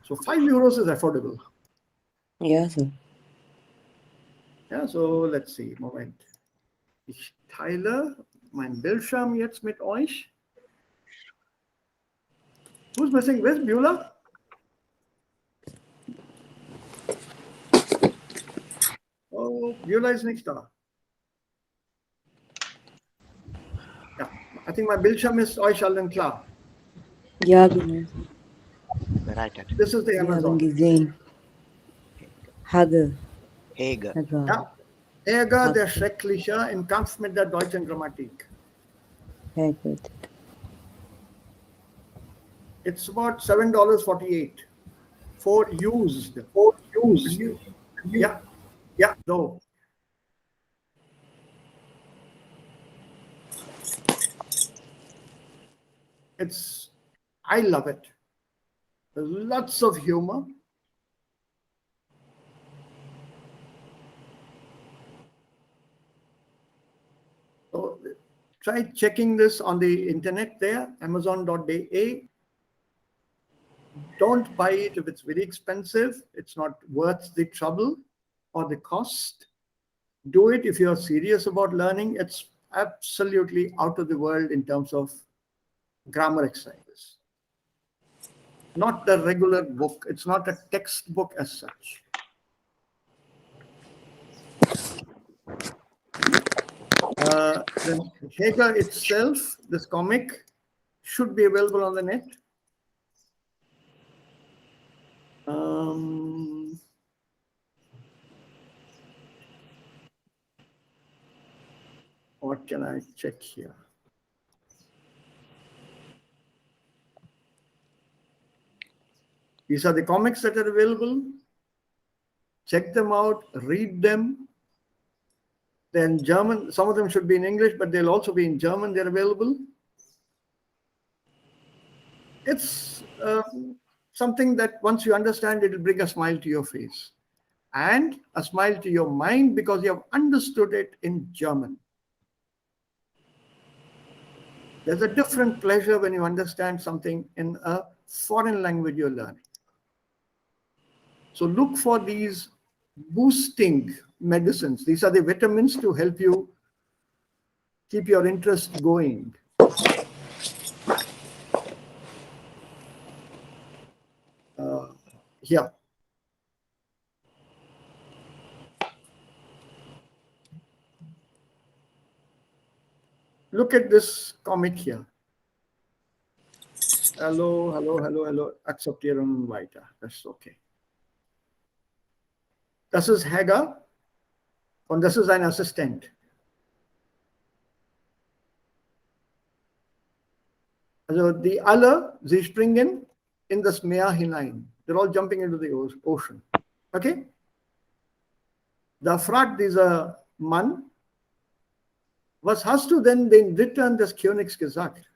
So 5 euros is affordable. Ja, sir. Ja, so let's see. Moment. Ich teile meinen Bildschirm jetzt mit euch. Who's missing? Where's Beulah? Oh, Beulah ist nicht da. Ja, I think mein Bildschirm ist euch allen klar. Ja, genau. Right. This is the Wir haben Amazon. gesehen. Hage. Hege. Hage. Ja, Ärger der Schreckliche im Kampf mit der deutschen Grammatik. Very good. It's about $7.48 for used. Yeah, yeah, no. I love it. There's lots of humor. So try checking this on the internet there, amazon.de. Don't buy it if it's very expensive. It's not worth the trouble or the cost. Do it if you're serious about learning. It's absolutely out of the world in terms of grammar exercises. Not the regular book. It's not a textbook as such. The Hege itself, this comic, should be available on the net. What can I check here? These are the comics that are available. Check them out, read them. Then German, some of them should be in English, but they'll also be in German. They're available. It's something that once you understand, it'll bring a smile to your face and a smile to your mind because you have understood it in German. There's a different pleasure when you understand something in a foreign language you're learning. So look for these boosting medicines. These are the vitamins to help you keep your interest going. Here. Look at this comic here. Hello, hello, hello, hello. Akzeptieren weiter. That's okay. Das ist Hager und das ist ein Assistent. Also die alle, sie springen in das Meer hinein. They're all jumping into the ocean. Okay? Da fragt dieser Mann, was hast du denn den Rittern des Königs gesagt?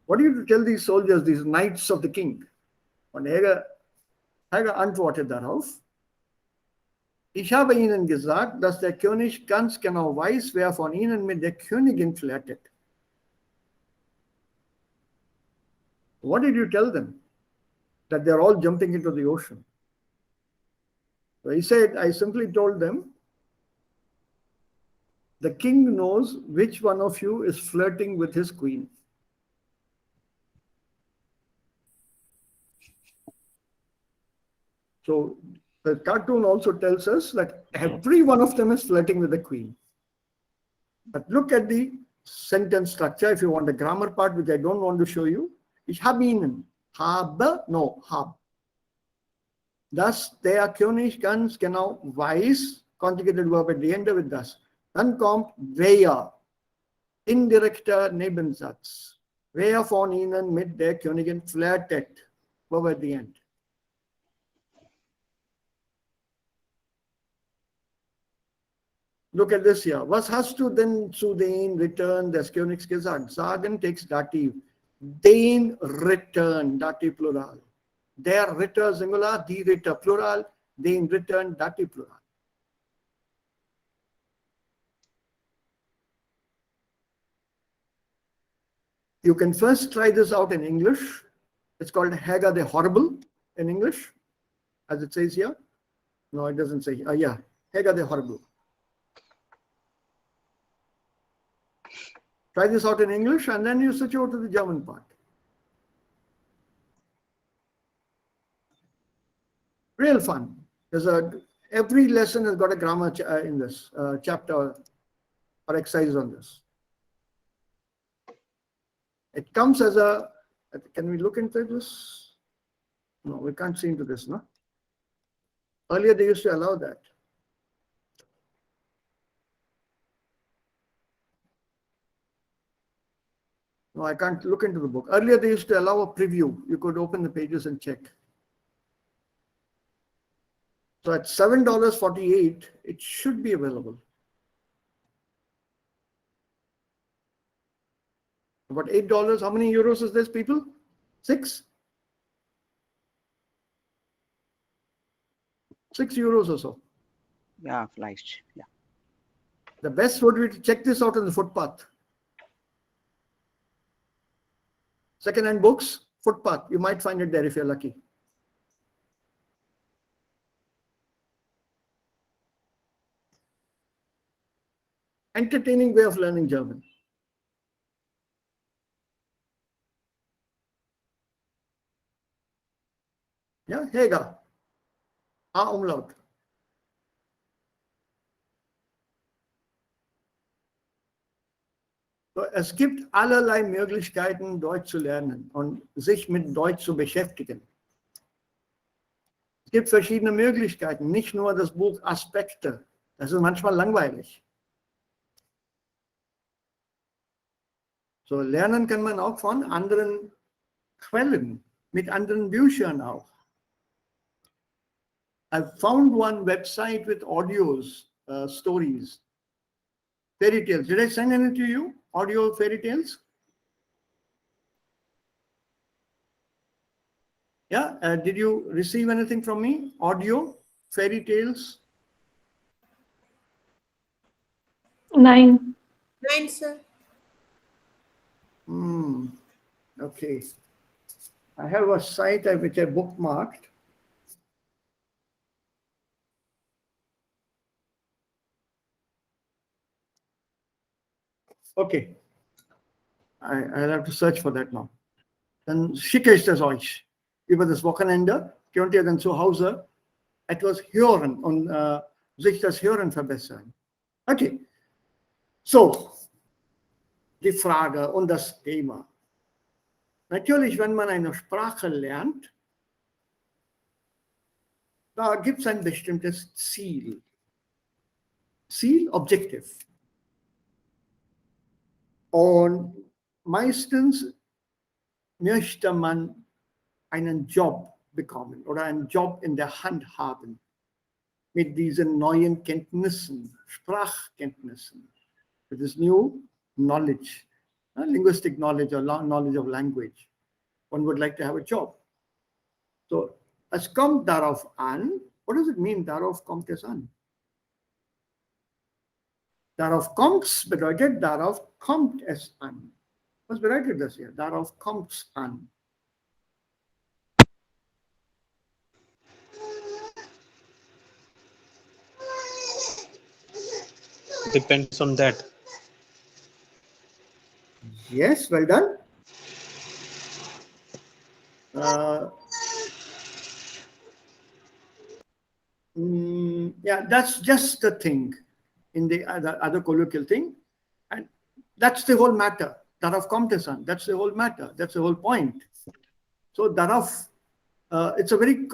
What do you tell these soldiers, these knights of the king? Und Hager antwortet darauf, ich habe ihnen gesagt, dass der König ganz genau weiß, wer von ihnen mit der Königin flirtet. What did you tell them? That they're all jumping into the ocean. So he said, I simply told them, the king knows which one of you is flirting with his queen. So the cartoon also tells us that every one of them is flirting with the queen. But look at the sentence structure. If you want the grammar part, which I don't want to show you, ich habe ihnen, habe, no, hab. Dass der König ganz genau weiß, conjugated verb at the end with das. Dann kommt wer, indirekter Nebensatz. Wer von ihnen mit der Königin flirtet, verb at the end. Look at this here. Was hast du denn zu den Rittern des Königs gesagt? Sagen takes dative. Den Rittern, dative plural. Der Ritter singular, die Ritter plural, den Rittern, dative plural. You can first try this out in English. It's called Haga the Horrible in English, as it says here. No, it doesn't say. Yeah, Haga the Horrible. Try this out in English and then you switch over to the German part. Real fun. Every lesson has got a grammar in this chapter or exercise on this. It comes as a, can we look into this? No, we can't see into this, no? Earlier they used to allow that. No, I can't look into the book. Earlier they used to allow a preview. You could open the pages and check. So at $7.48, it should be available. About $8. How many euros is this, people? 6? 6 euros or so. Yeah, vielleicht. Yeah. The best would be to check this out on the footpath. Second-hand books, footpath. You might find it there if you're lucky. Entertaining way of learning German. Ja, Hega. A-Umlaut. So, es gibt allerlei Möglichkeiten, Deutsch zu lernen und sich mit Deutsch zu beschäftigen. Es gibt verschiedene Möglichkeiten, nicht nur das Buch Aspekte. Das ist manchmal langweilig. So, lernen kann man auch von anderen Quellen, mit anderen Büchern auch. I found one website with audios, stories, fairy tales. Did I send any to you? Audio fairy tales? Yeah, did you receive anything from me? Audio fairy tales? Nine. Nine, sir. Okay. I have a site which I bookmarked. Okay. I'll have to search for that now. Dann schicke ich das euch über das Wochenende. Könnt ihr dann zu Hause etwas hören und sich das Hören verbessern. Okay. So, die Frage und das Thema. Natürlich, wenn man eine Sprache lernt, da gibt es ein bestimmtes Ziel. Ziel, Objective. Und meistens möchte man einen Job bekommen oder einen Job in der Hand haben mit diesen neuen Kenntnissen, Sprachkenntnissen, with this new knowledge, linguistic knowledge or knowledge of language. One would like to have a job. So, es kommt darauf an. What does it mean, darauf kommt es an? Darauf kommt's bedeutet, darauf kommt es an. Was bedeutet das hier? Darauf kommt's an. Depends on that. Yes, well done. Yeah, that's just the thing in the other colloquial thing. And that's the whole matter. Darauf kommt es an. That's the whole matter. That's the whole point. So darauf, it's a very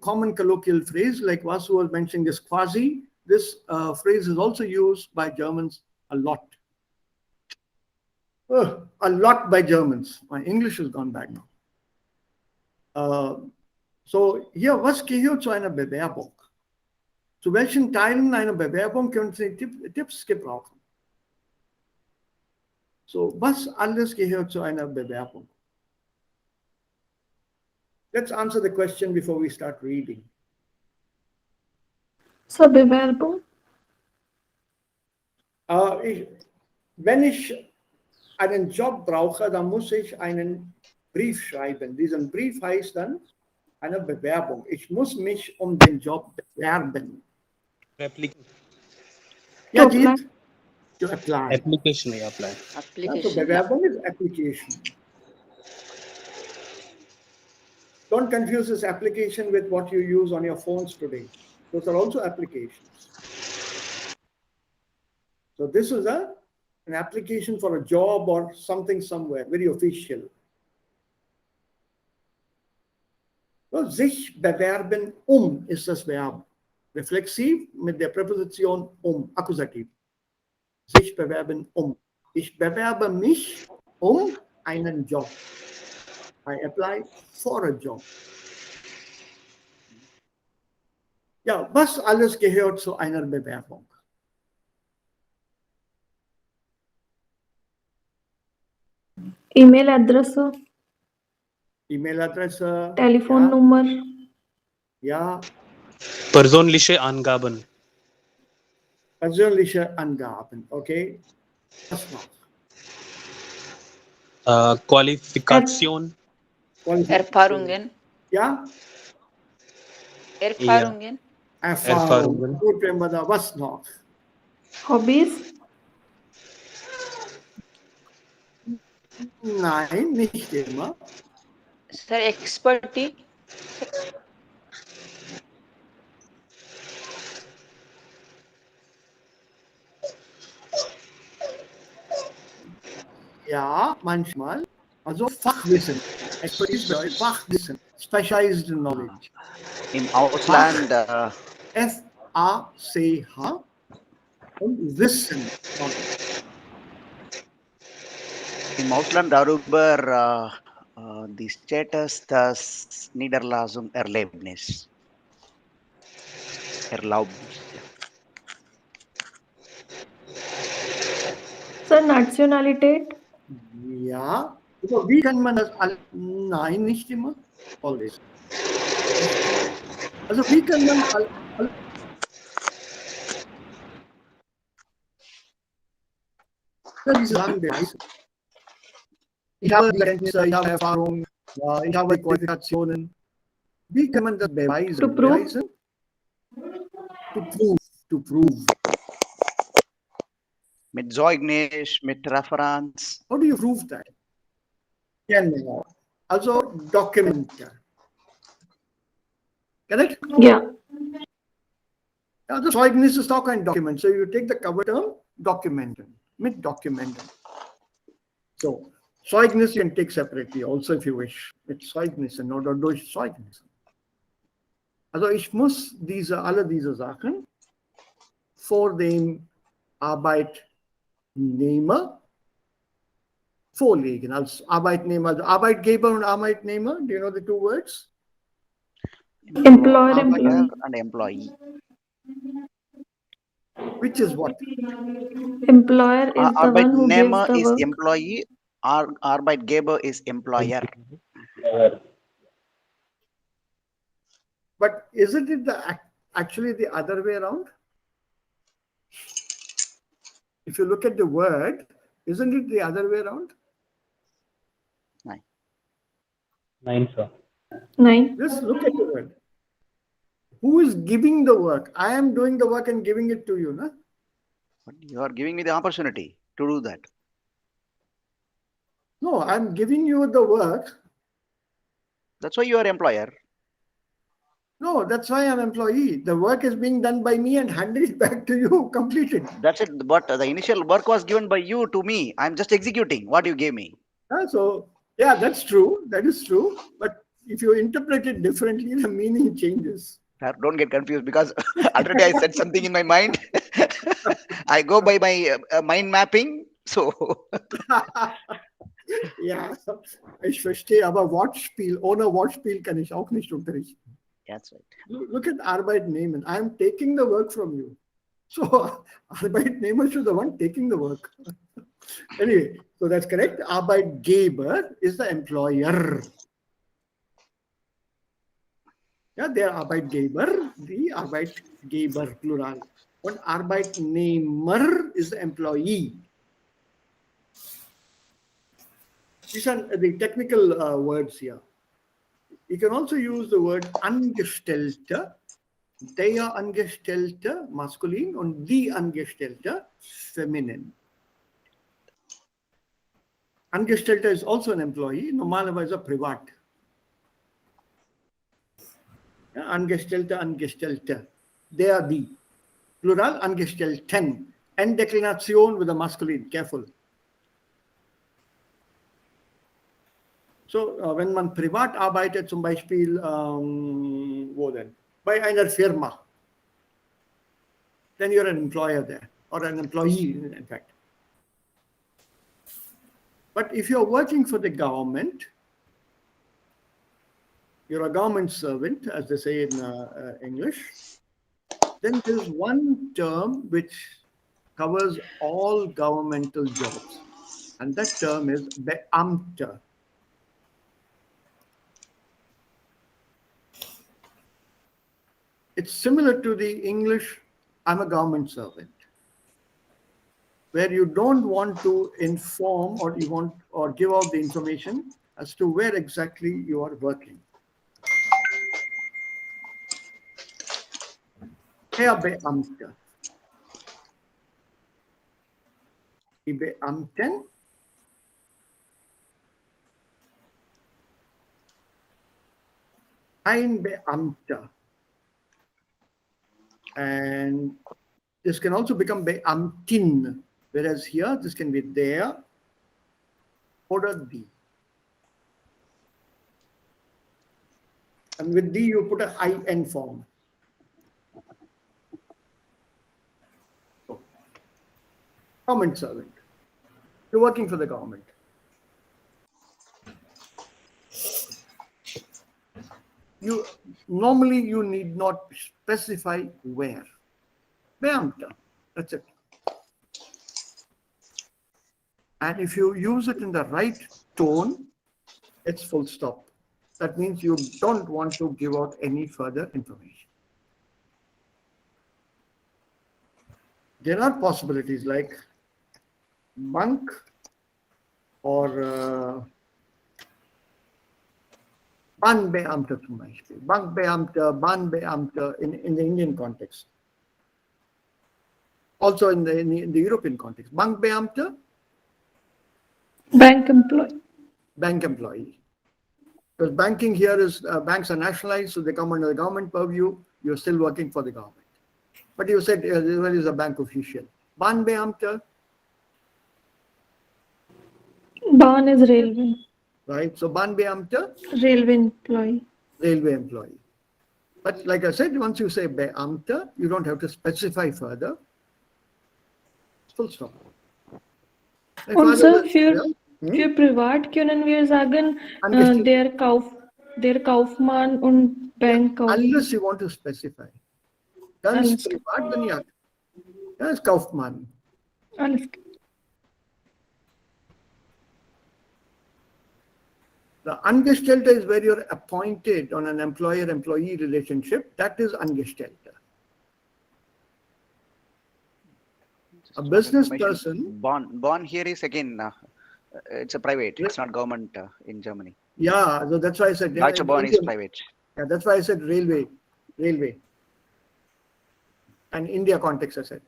common colloquial phrase, like Vasu was mentioning this quasi. This phrase is also used by Germans a lot. A lot by Germans. My English has gone back now. So hier, was gehört zu einer Bewerbung? Zu welchen Teilen einer Bewerbung können Sie Tipps gebrauchen? So, was alles gehört zu einer Bewerbung? Let's answer the question before we start reading. So, Bewerbung. Wenn ich einen Job brauche, dann muss ich einen Brief schreiben. Diesen Brief heißt dann eine Bewerbung. Ich muss mich um den Job bewerben. Ja, To apply. Jeet? To apply. Application या apply. Ja, so Application. Yeah. Bewerbung is application. Don't confuse this application with what you use on your phones today. Those are also applications. So this is an application for a job or something somewhere, very official. So, sich bewerben ist das Verb. Reflexiv mit der Präposition Akkusativ. Sich bewerben Ich bewerbe mich einen Job. I apply for a job. Ja, was alles gehört zu einer Bewerbung? E-Mail-Adresse, E-Mail-Adresse. Telefonnummer, Ja, Persönliche Angaben. persönliche Angaben. Okay. Was noch? Qualifikation. Erfahrungen. Ja, Erfahrungen. Erfahrung. Gut, wenn wir da was noch? Hobbies, Nein, nicht immer. Sir, expertise. Ja, manchmal. Also Fachwissen. Expertise bedeutet Fachwissen. Specialized knowledge. Im Ausland. F-A-C-H und Wissen. Im Ausland darüber die Status des Niederlassungserlebnis. Erlaubnis. Sir, Nationalität, Ja. Also wie kann man das? Nein, nicht immer. Always. Also wie kann man diese Sachen beweisen? Ich habe die Kenntnisse, ich habe Erfahrung, ja, ich habe Qualifikationen. Wie kann man das beweisen? To prove. Beweisen? To prove. Mit Zeugnis, mit Referenz. How do you prove that? Genau. Also Dokumente. Correct? yeah. Ja, das Zeugnis ist auch ein Dokument. So you take the cover term, documenten. Mit Dokumenten. So, Zeugnis you can take separately also if you wish. Mit Zeugnissen oder durch Zeugnisse. Also ich muss alle diese Sachen vor dem Arbeitnehmer vorlegen. Als Arbeitnehmer, also Arbeitgeber und Arbeitnehmer, do you know the two words? Employer, Employer employee. and employee. Which is what? Employer is the one who gives Arbeitnehmer the is work. employee. Arbeitgeber is employer. But isn't it actually the other way around? If you look at the word, isn't it the other way around? Nine, sir. 9. Just look at the word. Who is giving the work? I am doing the work and giving it to you, no? But you are giving me the opportunity to do that. No, I'm giving you the work. That's why you are employer. No, that's why I'm employee. The work is being done by me and handed it back to you, completed. That's it. But the initial work was given by you to me. I'm just executing what you gave me. So, yeah, that's true. That is true. But if you interpret it differently, the meaning changes. Don't get confused because already I said something in my mind. I go by my mind mapping. So, Ja, ich verstehe, aber Wortspiel, ohne Wortspiel kann ich auch nicht unterrichten. that's right. Look at Arbeitnehmen. I am taking the work from you. So, Arbeitnehmer should be the one taking the work. Anyway, so that's correct. Arbeitgeber is the employer. Yeah, der Arbeitgeber, the Arbeitgeber, plural. Und Arbeitnehmer is the employee. These are the technical words here. You can also use the word Angestellte, der Angestellte, masculine, and die Angestellte, feminine. Angestellte is also an employee, normalerweise privat. Ja, Angestellte, Angestellte. They are die. Plural, Angestellten. Endeklination with a masculine, careful. So, wenn man privat arbeitet, zum Beispiel, wo denn? Bei einer Firma, then you're an employer there, or an employee, in fact. But if you're working for the government, you're a government servant, as they say in English, then there's one term which covers all governmental jobs, and that term is Beamter. It's similar to the English, I'm a government servant, where you don't want to inform or give out the information as to where exactly you are working. Herr Beamter. Die Beamten. Ein Beamter. And this can also become Beamtin, whereas here this can be der oder die. And with die you put a IN form. So, government servant. You're working for the government. Normally you need not specify where. Beamter, that's it. And if you use it in the right tone, it's full stop. That means you don't want to give out any further information. There are possibilities like Bank or Bahnbeamter zum Beispiel. Bankbeamter, Bahnbeamter in the Indian context. Also in the European context. Bankbeamter. Bank employee. Bank employee. Because banking here is, banks are nationalized, so they come under the government purview. You're still working for the government. But you said there is a bank official. Bahnbeamter. Bahn is railway. Right, so Bahnbeamter. Railway employee. Railway employee. But like I said, once you say Beamter, you don't have to specify further. Full stop. Und Sir, für privat können wir sagen, der Kaufmann und Bankkaufmann. Unless you want to specify. Ganz privat, dann ja. Das ist Kaufmann. Alles klar. The Angestellte is where you're appointed on an employer-employee relationship. That is Angestellte. A business person. Born here is again, it's a private. It's not government in Germany. Yeah, so that's why I said. Deutsche Bahn is private. Yeah, that's why I said railway. And India context, I said.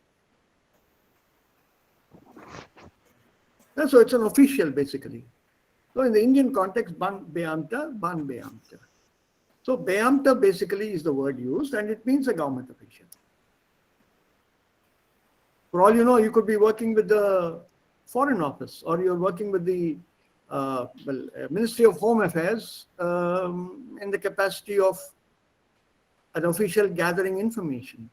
Yeah, so it's an official basically. So in the Indian context, Beamta. So Beamta basically is the word used and it means a government official. For all you know, you could be working with the Foreign Office or you're working with the Ministry of Home Affairs in the capacity of an official gathering information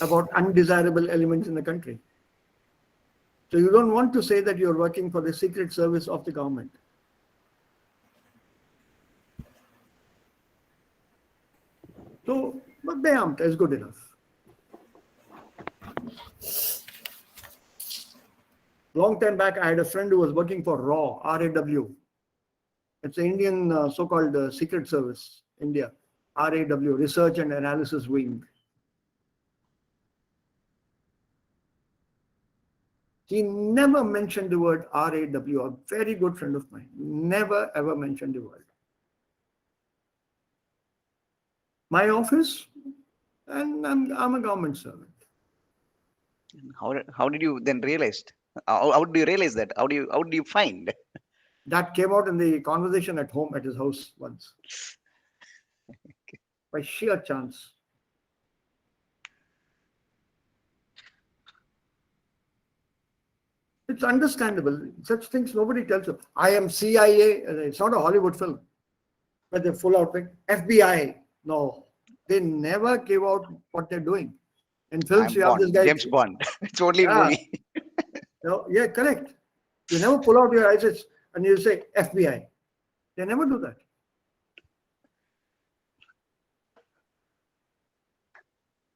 about undesirable elements in the country. So you don't want to say that you're working for the secret service of the government. So, but Beamta is good enough. Long time back, I had a friend who was working for RAW, R-A-W. It's the Indian so-called secret service, India, R-A-W, Research and Analysis Wing. He never mentioned the word RAW, a very good friend of mine. Never ever mentioned the word. My office, and I'm a government servant. How did you then realize? How do you realize that? How do you find? That came out in the conversation at home at his house once. By sheer chance. It's understandable. Such things nobody tells you. I am CIA. It's not a Hollywood film. But they're full out like FBI. No. They never give out what they're doing. In films, I'm you have this Bond, guy. James Bond. It's only in Yeah. movie. No, yeah, correct. You never pull out your eyes and you say FBI. They never do that.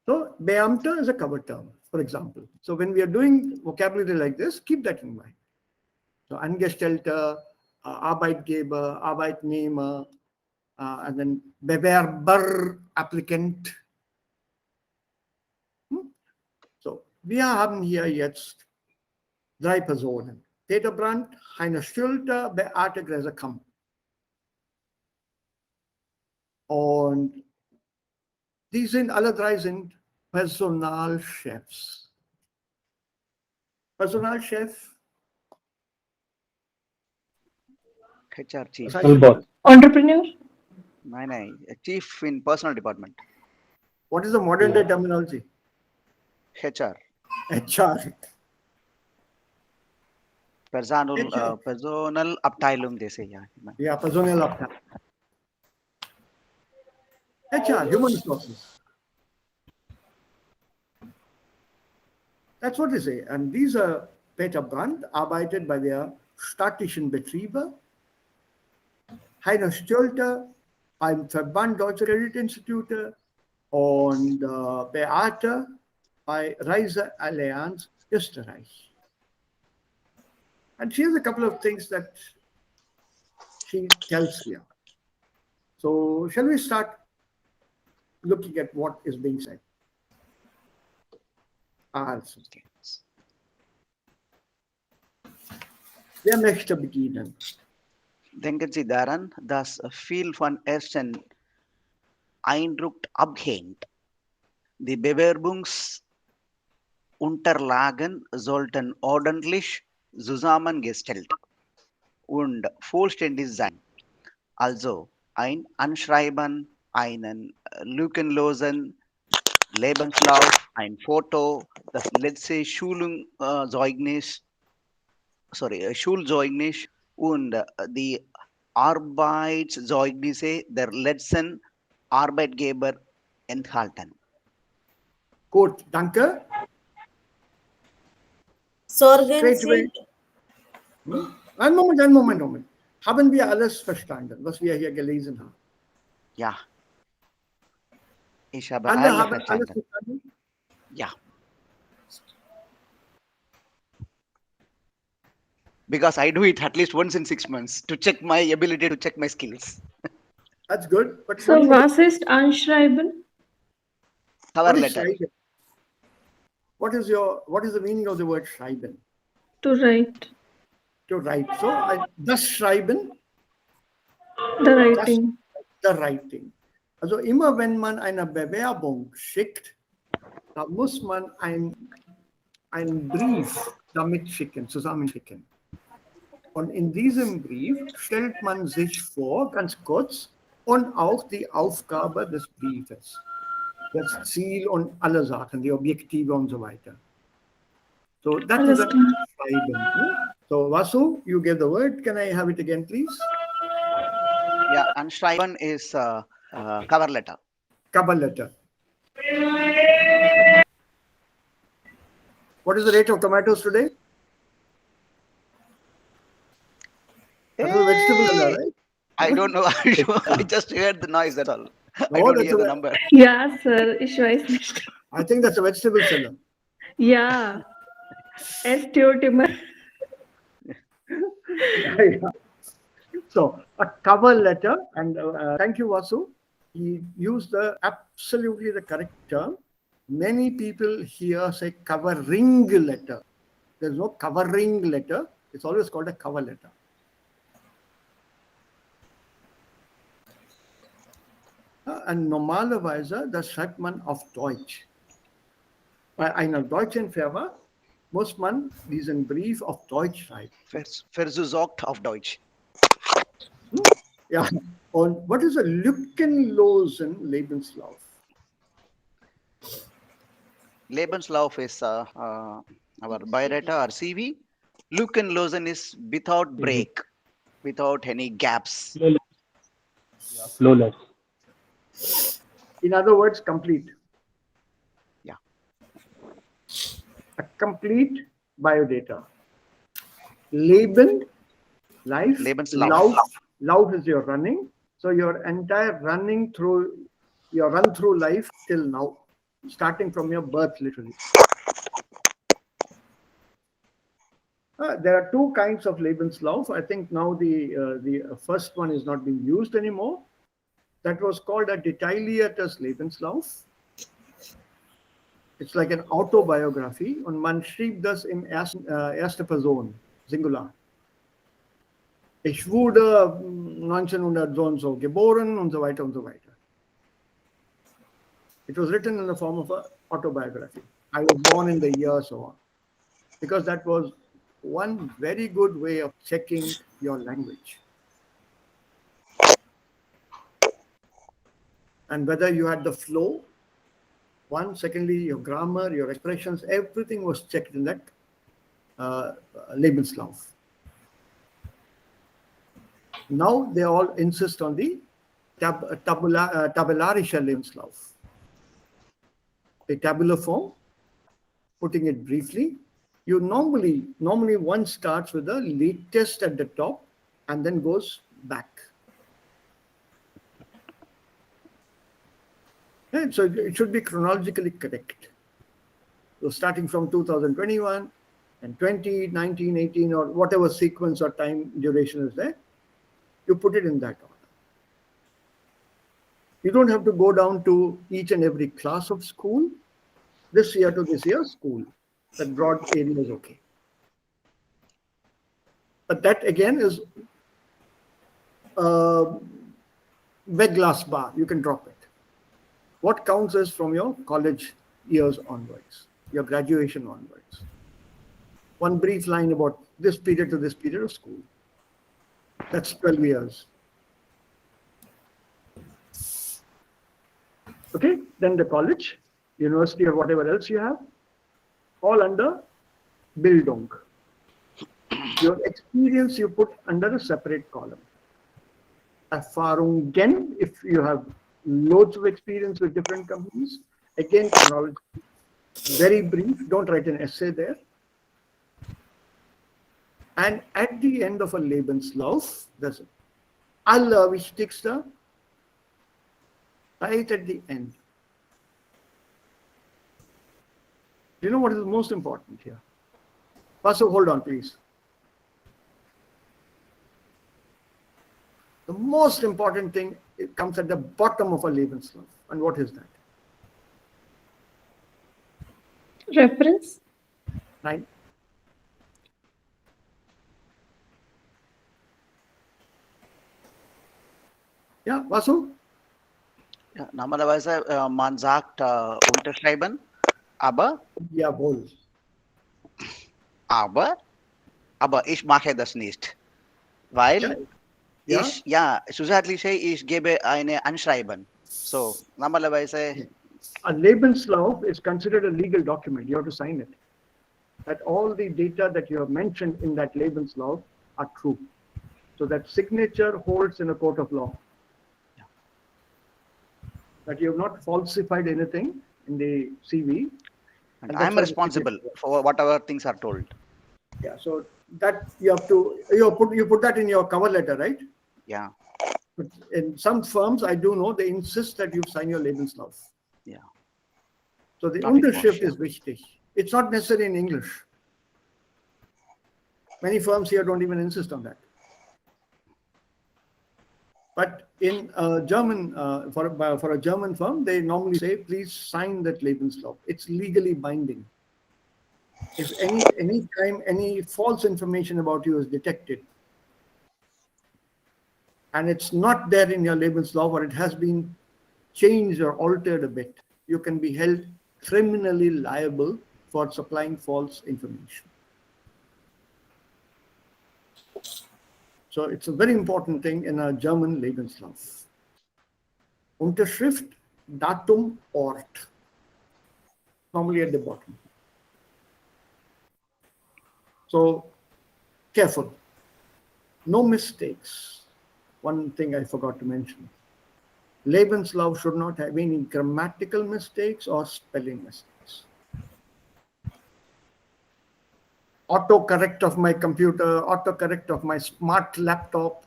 So Beamta is a cover term, for example. So when we are doing vocabulary like this, keep that in mind. So Angestellter, Arbeitgeber, Arbeitnehmer, and then Bewerber, applicant. So wir haben hier jetzt 3 Personen. Peter Brandt, Heiner Stülter, Beate Gräser-Kamp. Und die sind alle 3 sind Personalchefs. Personalchef. HR chief. Albot. Entrepreneur? No, chief in personal department. What is the modern day terminology? HR. HR. Personal Abteilung, they say. Yeah, personal Abteilung. HR, human resources. That's what they say. And these are Peter Brandt, arbeitet bei der statischen Betriebe. Heiner Stölter beim Verband Deutscher Kreditinstitute und Beate bei Reiseallianz Österreich. And here's a couple of things that she tells here. So shall we start looking at what is being said? Also, wer möchte beginnen? Denken Sie daran, dass viel von ersten Eindruck abhängt. Die Bewerbungsunterlagen sollten ordentlich zusammengestellt und vollständig sein. Also ein Anschreiben, einen lückenlosen Lebenslauf, ein Foto, das letzte Schulzeugnis und die Arbeitszeugnisse der letzten Arbeitgeber enthalten. Gut, danke. Sorgen Straight away. Sie, Einen Moment. Haben wir alles verstanden, was wir hier gelesen haben? Ja. Ich habe Alle alle haben alles verstanden. verstanden? Ja. Because I do it at least once in 6 months to check my ability, to check my skills. That's good. But So, was ist Anschreiben? Cover what is letter. schreiben? What is the meaning of the word schreiben? To write. To write. So das Schreiben, The writing. the writing. Also immer wenn man eine Bewerbung schickt, da muss man einen Brief damit zusammenschicken. Und in diesem Brief stellt man sich vor, ganz kurz, und auch die Aufgabe des Briefes. Das Ziel und alle Sachen, die Objektive und so weiter. So that is a schreiben. So Vasu, you gave the word. Can I have it again, please? Yeah, Anschreiben is cover letter. Cover letter. What is the rate of tomatoes today? That was a vegetable seller, right? I don't know. I just heard the noise, that's all. I Oh, don't that's hear the a- number. Ja, Sir, ich weiß nicht. I think that's a vegetable seller. Ja. Estiotimer. So a cover letter, and thank you, Vasu. He used absolutely the correct term. Many people here say covering letter. There's no covering letter. It's always called a cover letter. Und normalerweise, das schreibt man auf Deutsch. Bei einer deutschen Firma muss man diesen Brief auf Deutsch schreiben. Versucht auf Deutsch. Ja, und what is a lückenlosen Lebenslauf? Lebenslauf is our biodata or CV. Lückenlosen is without break, without any gaps. Flawless. In other words, complete. Yeah. A complete biodata. Leben, life. Lebenslauf. Lauf is your running. So your entire running through, your run through life till now, starting from your birth, literally. There are two kinds of Lebenslauf. I think now the first one is not being used anymore. That was called a detailliertes Lebenslauf. It's like an autobiography. Und man schrieb das in erster Person, Singular. Ich wurde 1900 so und so geboren und so weiter und so weiter. It was written in the form of an autobiography. I was born in the year so on. Because that was one very good way of checking your language. And whether you had the flow, one, secondly, your grammar, your expressions, everything was checked in that Lebenslauf. Now they all insist on the tabellarischer Lebenslauf. A tabular form, putting it briefly. You normally one starts with the latest at the top and then goes back. And so it should be chronologically correct. So starting from 2021 and 20, 19, 18, or whatever sequence or time duration is there, you put it in that order. You don't have to go down to each and every class of school. This year to this year, school. That broad area is okay. But that again is big glass bar. You can drop it. What counts is from your college years onwards, your graduation onwards. One brief line about this period to this period of school. That's 12 years. Okay, then the college, university, or whatever else you have, all under Bildung. Your experience you put under a separate column. Erfahrungen, if you have loads of experience with different companies, again, chronology. Very brief, don't write an essay there. And at the end of a Lebenslauf, there's Allerwichtigste, right at the end. Do you know what is most important here? Vasu, hold on, please. The most important thing, it comes at the bottom of a Lebenslauf. And what is that? Reference. Right? Ja, Vasu? Ja, normalerweise man sagt unterschreiben, aber Jawohl. aber ich mache das nicht, weil zusätzlich ich gebe eine Anschreiben. So normalerweise. A Lebenslauf is considered a legal document. You have to sign it. That all the data that you have mentioned in that Lebenslauf are true. So that signature holds in a court of law. That you have not falsified anything in the CV. And I'm responsible for whatever things are told. Yeah, so that you have to, you put that in your cover letter, right? Yeah. But in some firms, I do know, they insist that you sign your Lebenslauf. Yeah. So the Unterschrift is wichtig. It's not necessary in English. Many firms here don't even insist on that. But in German, for a German firm, they normally say, please sign that Lebenslauf. It's legally binding. If any time any false information about you is detected, and it's not there in your Lebenslauf, or it has been changed or altered a bit, you can be held criminally liable for supplying false information. So it's a very important thing in a German Lebenslauf. Unterschrift, Datum, Ort. Normally at the bottom. So careful. No mistakes. One thing I forgot to mention. Lebenslauf should not have any grammatical mistakes or spelling mistakes. Autocorrect of my computer, autocorrect of my smart laptop,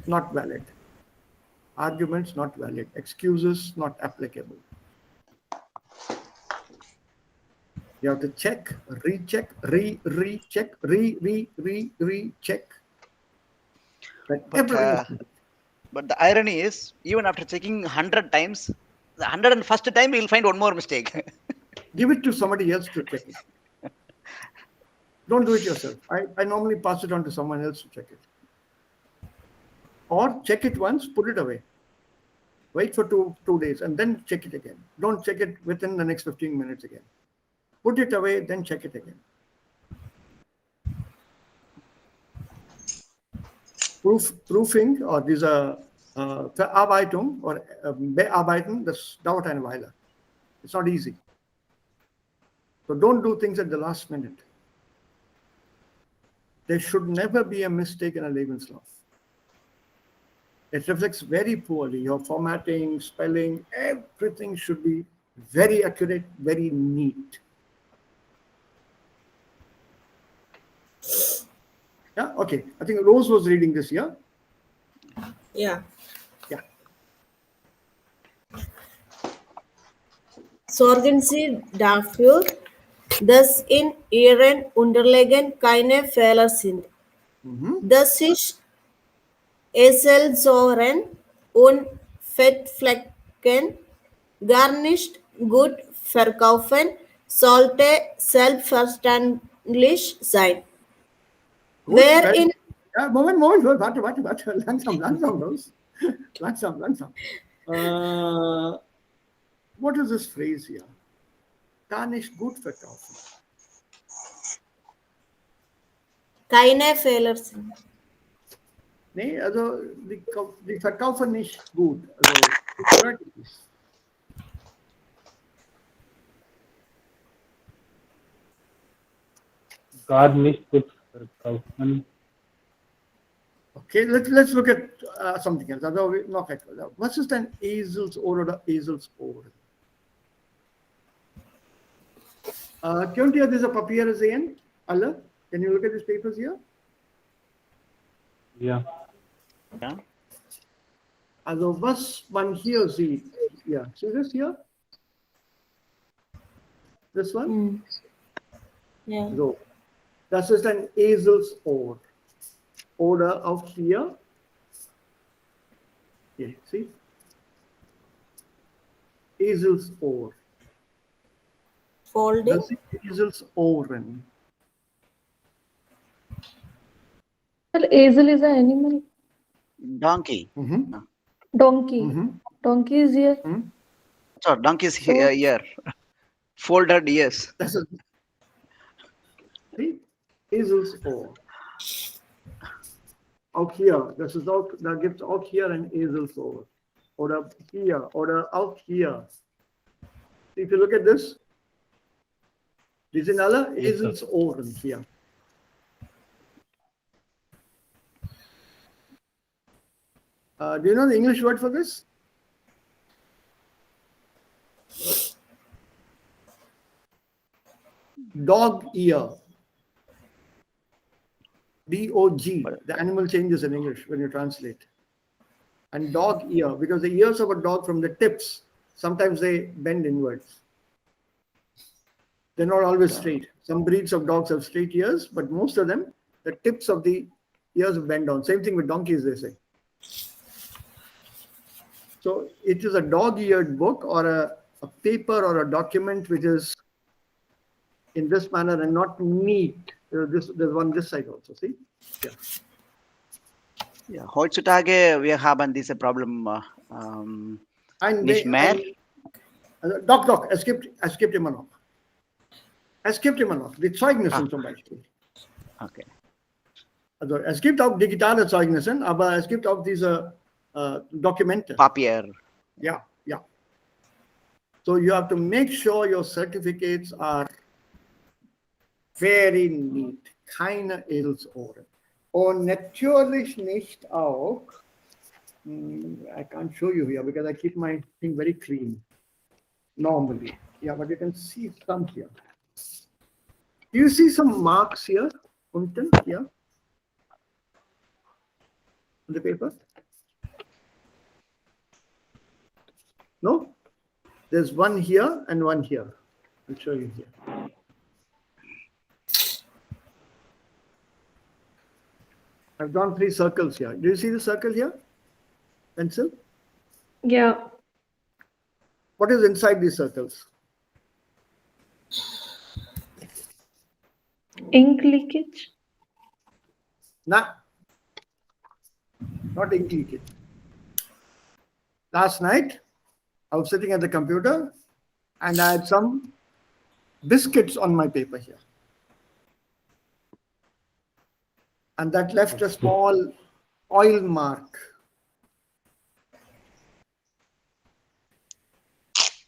not valid. Arguments not valid. Excuses not applicable. You have to check, recheck, recheck, recheck. But the irony is, even after checking 100 times, the 101st time you'll find one more mistake. Give it to somebody else to check it. Don't do it yourself. I normally pass it on to someone else to check it. Or check it once, put it away. Wait for two days and then check it again. Don't check it within the next 15 minutes again. Put it away, then check it again. Proofing or diese Verarbeitung or Bearbeiten, das dauert eine Weile. It's not easy. So don't do things at the last minute. There should never be a mistake in a Lebenslauf. It reflects very poorly. Your formatting, spelling, everything should be very accurate, very neat. Yeah, okay. I think Rose was reading this, yeah? Yeah. Yeah. Sorgen Sie dafür, dass in Ihren Unterlagen keine Fehler sind. Dass sich Eselsäuren und Fettflecken gar nicht gut verkaufen, sollte selbstverständlich sein. Gut, Wer in ja, Moment, warte. Langsam, Rose. Langsam. What is this phrase here? Gar nicht gut verkaufen. keine Fehler sind. Nee, also die verkaufen nicht gut. Also gar nicht gut verkaufen. Okay, let's look at something else. Also, noch etwas. Was ist ein Eselsohr oder Eselsohren? Könnt ihr diese Papiere sehen? Alle? Can you look at these papers here? Ja. Yeah. Also, was man hier sieht. Yeah, see this here? This one? Ja. So, das ist ein Eselsohr. Oder auch hier. Hier, see? Eselsohr. Folding. Das sind Eselsohren. Well, ezel is an animal. Donkey. Donkey. Donkey is here. So donkey's ear. Folded ears. Das ist, see? Eselsohr. Auch hier, das ist auch, da gibt es auch hier ein Eselsohr. Oder hier, oder auch hier. If you look at this, die sind alle Eselsohren hier. Do you know the English word for this? Dog ear. D-O-G. The animal changes in English when you translate. And dog ear, because the ears of a dog from the tips, sometimes they bend inwards. They're not always straight. Some breeds of dogs have straight ears, but most of them, the tips of the ears bend down. Same thing with donkeys, they say. So it is a dog-eared book or a a paper or a document which is in this manner and not neat. There's one this side also, see? Yeah. Ja, heutzutage, wir haben diese Problem nicht mehr. Doc, es gibt immer noch. Es gibt immer noch. Die Zeugnisse zum Beispiel. Okay. Also es gibt auch digitale Zeugnisse, aber es gibt auch diese Dokumente. Papier. Yeah, yeah. So you have to make sure your certificates are very neat. Keine Edelsohren. Und natürlich nicht auch, I can't show you here because I keep my thing very clean normally. Yeah, but you can see some here. Do you see some marks here? Unten here? On the paper? No? There's one here and one here. I'll show you here. I've drawn 3 circles here. Do you see the circle here? Pencil? Yeah. What is inside these circles? Ink leakage. Nah. Not ink leakage. Last night, I was sitting at the computer and I had some biscuits on my paper here. And that left a small oil mark.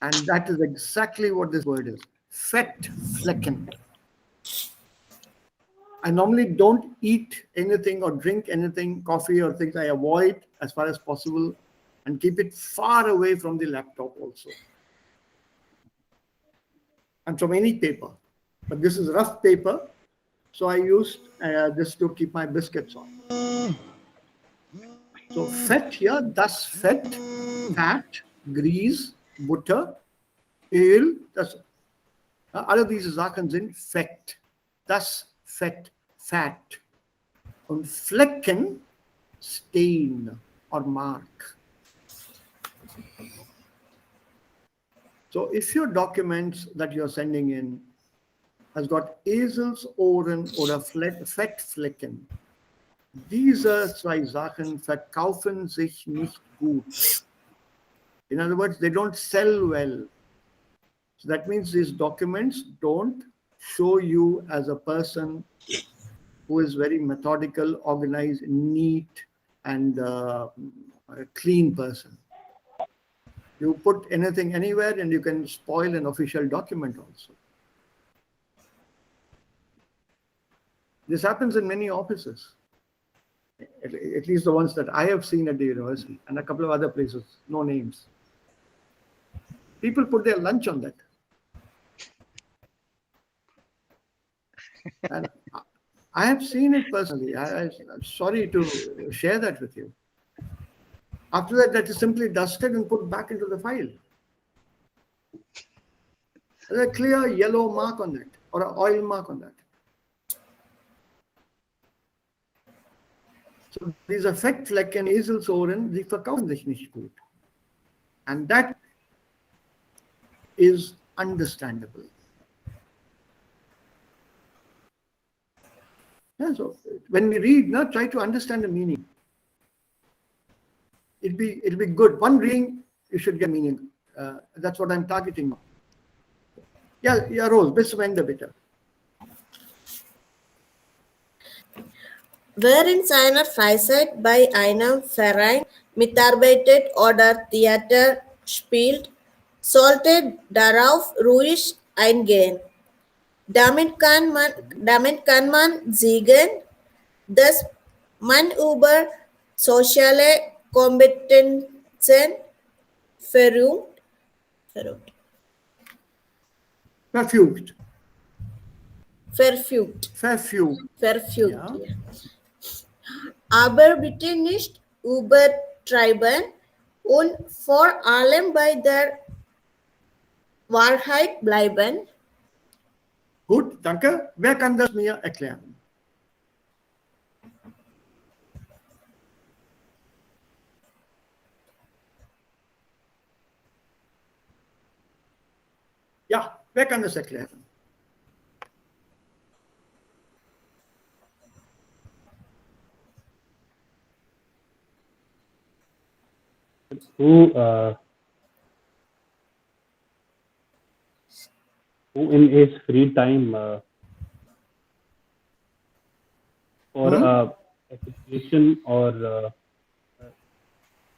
And that is exactly what this word is. Fettflecken. I normally don't eat anything or drink anything, coffee or things. I avoid as far as possible and keep it far away from the laptop also. And from any paper. But this is rough paper. So I used this to keep my biscuits on. So fett here, das Fett, fat, grease, Butter, Öl, das, alle diese Sachen sind Fett. Das Fett, Fat. Und Flecken, Stain or mark. So if your documents that you're sending in has got Eselsohren oder Fettflecken, diese 2 Sachen verkaufen sich nicht gut. In other words, they don't sell well. So that means these documents don't show you as a person who is very methodical, organized, neat, and a clean person. You put anything anywhere and you can spoil an official document also. This happens in many offices, at least the ones that I have seen at the university and a couple of other places, no names. People put their lunch on that. And I have seen it personally. I'm sorry to share that with you. After that, that is simply dusted and put back into the file. There's a clear yellow mark on that or an oil mark on that. So these Fettflecken, Eselsohren, die verkaufen sich nicht gut. And that is understandable. Yeah, so when we read, now try to understand the meaning. It'll be good. One reading, you should get meaning. That's what I'm targeting now. Ja, Rose, bis zum Ende bitte. Wer in seiner Freizeit bei einem Verein mitarbeitet oder Theater spielt, sollte darauf ruhig eingehen. Damit kann man sehen, dass man über soziale Kompetenzen verfügt. Ja. Ja. Aber bitte nicht übertreiben und vor allem bei der Wahrheit bleiben. Gut, danke. Wer kann das mir erklären? Ja, wer kann das erklären? Who in his free time for association or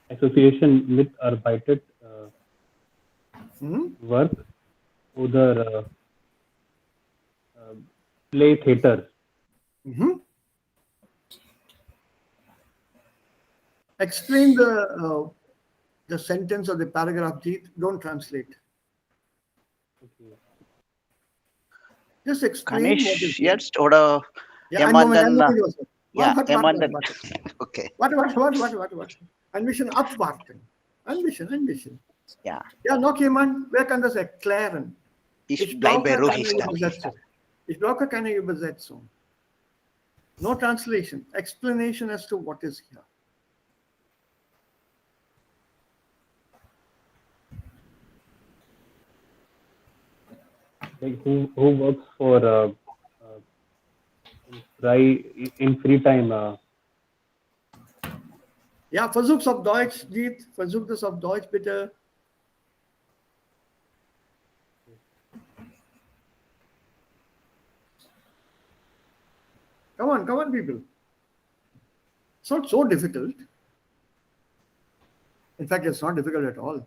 association mitarbeitet work oder play theater. Explain the sentence or the paragraph, Jeet. Don't translate. Okay. Just explain what is Ganesh, it. jetzt oder Yeah, I'm going jemanden, to ja, What? jemanden, okay, What? Ambition abwarten. Ambition. ja, Ja, noch jemand, wer kann das erklären? ich bleibe ruhig. Ich brauche keine Übersetzung. No translation. Explanation as to what is here. Like who works for in free time. Ja, versuch's auf Deutsch, Jeet. Versuch das auf Deutsch, bitte. Come on, people. It's not so difficult. In fact, it's not difficult at all.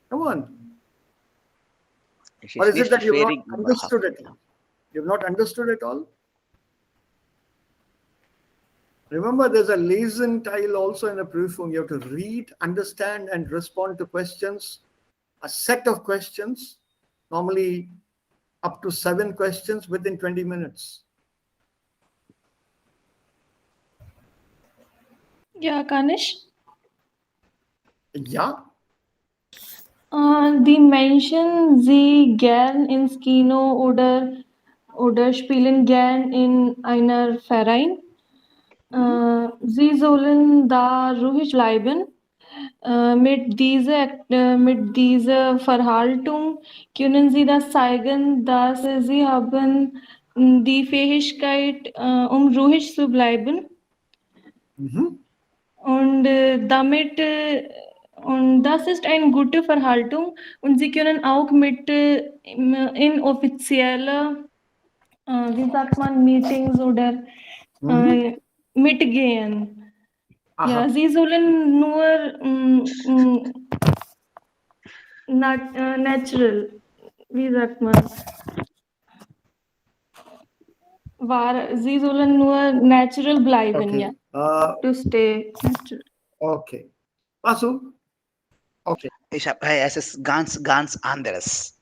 Come on. Or is it that you've not understood it all? You've not understood it all? Remember, there's a lesson tile also in the Prüfung. You have to read, understand, and respond to questions. A set of questions, normally up to 7 questions within 20 minutes. Ja, Ganesh. Ja. Die Menschen, sie gern ins Kino oder spielen gern in einer Verein. Sie sollen da ruhig bleiben. Mit dieser Verhaltung können Sie das zeigen, dass Sie haben die Fähigkeit, ruhig zu bleiben. Und und das ist eine gute Verhaltung und Sie können auch mit inoffizielle, wie sagt man, Meetings oder mitgehen. Aha. Ja, Sie sollen nur natural, wie sagt man? Sie sollen nur natural bleiben, Okay. ja. To stay natural. Okay. Vasu? Okay. Es ist ganz anderes.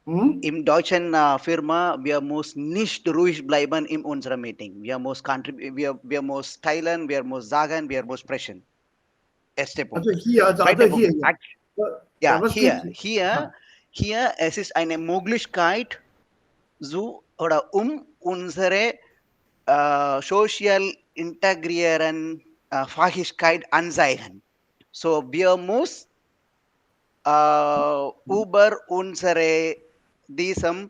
Im deutschen Firma, wir müssen nicht ruhig bleiben in unserer Meeting. Wir müssen teilen, wir müssen sagen, wir müssen sprechen. Erster Punkt. Also hier, Zweiter Punkt. Ja, Hier, es ist eine Möglichkeit, unsere social integrieren Fähigkeit anzeigen. So, wir müssen über unsere diesem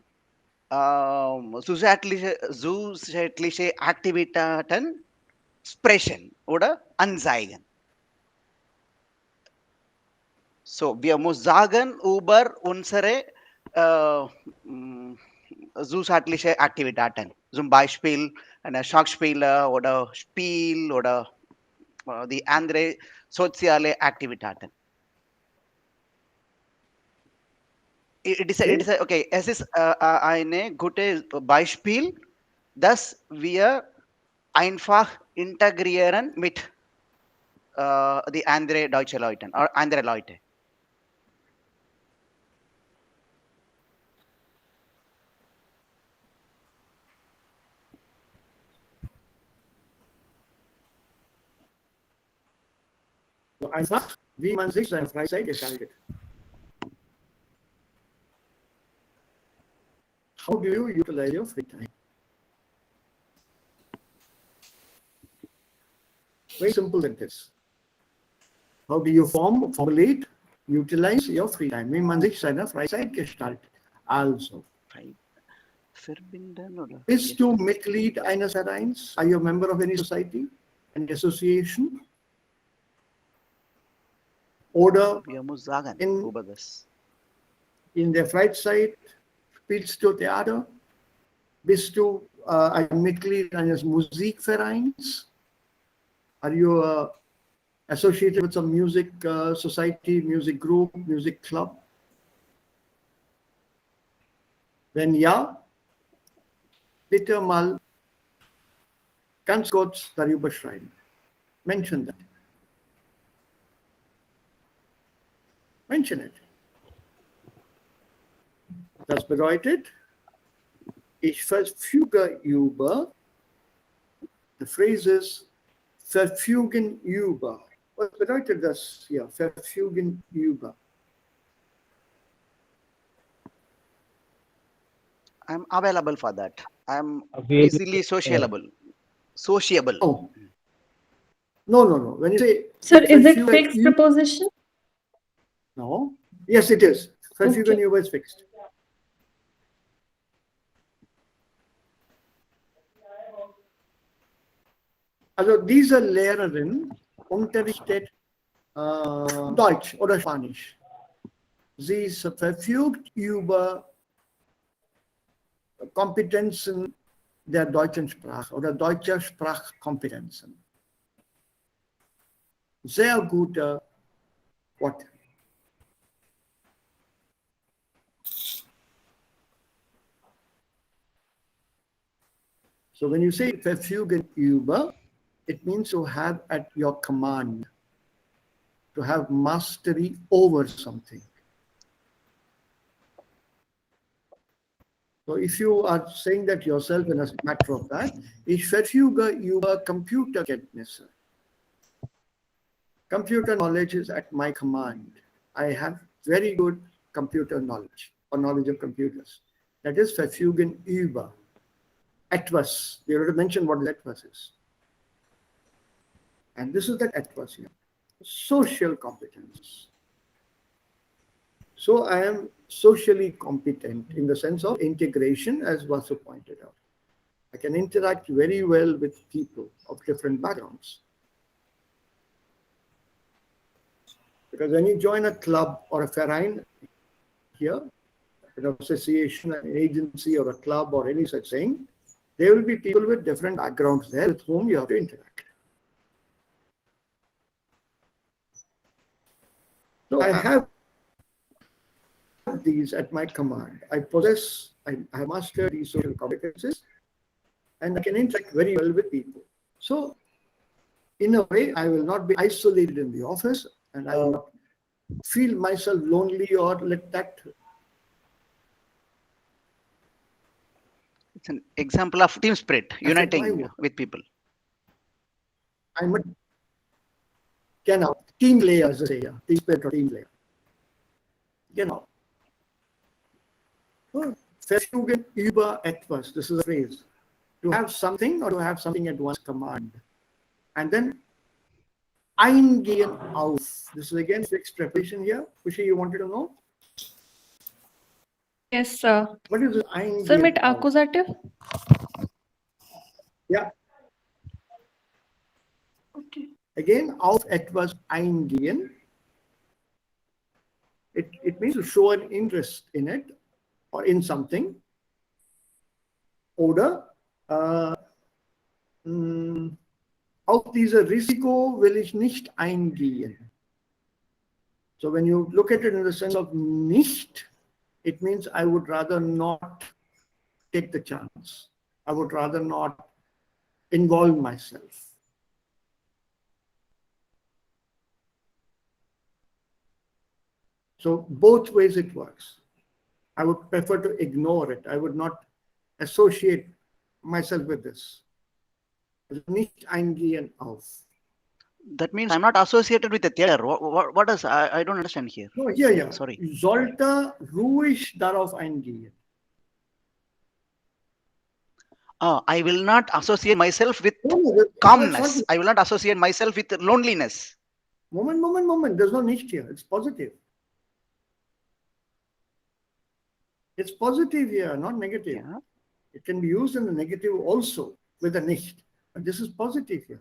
zusätzliche Aktivitäten sprechen oder anzeigen. So, wir müssen sagen über unsere zusätzliche Aktivitäten. Zum Beispiel eine Schachspieler oder Spiel oder die andere soziale Aktivitäten. Okay, es ist ein gutes Beispiel, dass wir einfach integrieren mit die anderen deutschen Leuten oder andere Leute. Einfach, wie man sich seine Freizeit gestaltet. How do you utilize your free time? Very simple sentence. How do you formulate, utilize your free time? Wie man sich seine Freizeit gestaltet. Also, Verbinden oder? bist du Mitglied eines Vereins? Are you a member of any society, an association? Oder Wir muss sagen in- über das. in der Freizeit spielst du Theater? Bist du ein Mitglied eines Musikvereins? Are you associated with some music society, music group, music club? Wenn ja, bitte mal ganz kurz darüber schreiben. Mention that. Mention it. Das bedeutet, ich verfüge über, the phrase is verfügen über. Was bedeutet das hier? Verfügen über. I'm available for that. I'm Available easily sociable. Sociable. Oh. No. When you say Sir, is it verfügen fixed über- preposition? No. Yes, it is. Verfügen Okay. über is fixed. Also diese Lehrerin unterrichtet Deutsch oder Spanisch. Sie verfügt über Kompetenzen der deutschen Sprache oder deutscher Sprachkompetenzen. Sehr gute Worte. So when you say verfügen über, it means to have at your command, to have mastery over something. So if you are saying that yourself in a matter of fact, ich verfüge über Computerkenntnisse. Computer knowledge is at my command. I have very good computer knowledge or knowledge of computers. That is verfügen über. Etwas. We already mentioned what etwas is. And this is that etwas here. Social competence. So I am socially competent in the sense of integration, as Vasu pointed out. I can interact very well with people of different backgrounds. Because when you join a club or a Verein here, an association, an agency or a club or any such thing, there will be people with different backgrounds there with whom you have to interact. So I have these at my command. I have mastered these social competences and I can interact very well with people. So in a way, I will not be isolated in the office and I will not feel myself lonely or let that. It's an example of team spirit, my uniting work. with people. I'm a team player, as they say, team spirit or team player. Verfügen über etwas. This is a phrase. To have something or to have something at one's command. And then eingehen auf. This is again fixed preposition here. Kushi, you wanted to know? Yes, sir. What is this eingehen Sir, mit auf? accusative? Yeah. Okay. Again, auf etwas eingehen. It means to show an interest in it or in something. Oder auf diese Risiko will ich nicht eingehen. So when you look at it in the sense of nicht, it means I would rather not take the chance. I would rather not involve myself. So both ways it works. I would prefer to ignore it. I would not associate myself with this. Nicht eingehen auf. That means I'm not associated with the theater. What does I don't understand here. No, yeah. Sorry. Sollte ruhig darauf eingehen. I will not associate myself with No, no, that's calmness. not. I will not associate myself with loneliness. Moment. There's no niche here. It's positive. It's positive here, not negative. Yeah. It can be used in the negative also with a nicht. But this is positive here.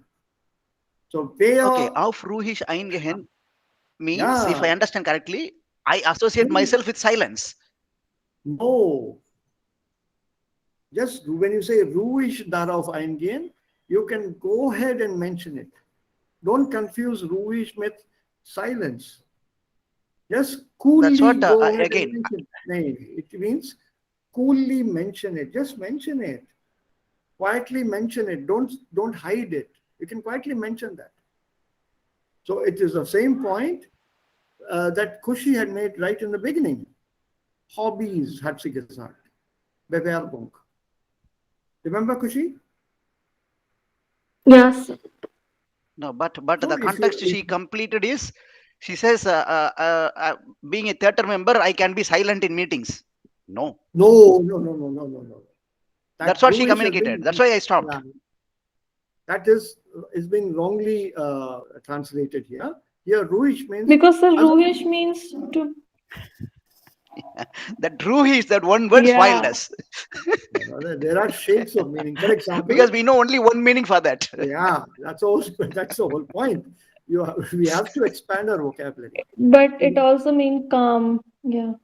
So Okay, auf ruhig eingehen means, if I yeah, understand correctly, I associate myself with silence. no. Just when you say ruhig darauf eingehen, you can go ahead and mention it. Don't confuse ruhig with silence. Just coolly That's what, go ahead again, and mention it. No, it means coolly mention it. Just mention it. Quietly mention it. Don't hide it. You can quietly mention that. So it is the same point that Kushi had made right in the beginning. Hobbies hat sie gesagt. Bewerbung. Remember, Kushi? Yes. no, but So the context she completed is, she says, being a theater member, I can be silent in meetings. No. No. That's what she Ruhish has communicated. been, That's why I stopped. yeah, that is being wrongly translated here. Here, Ruhish means Because sir, Ruhish means to. That ruhi is that one word spoiled Yeah. us. there are shades of meaning. For example, Because we know only one meaning for that. yeah, that's the whole point. We have to expand our vocabulary. But it also means calm. Yeah.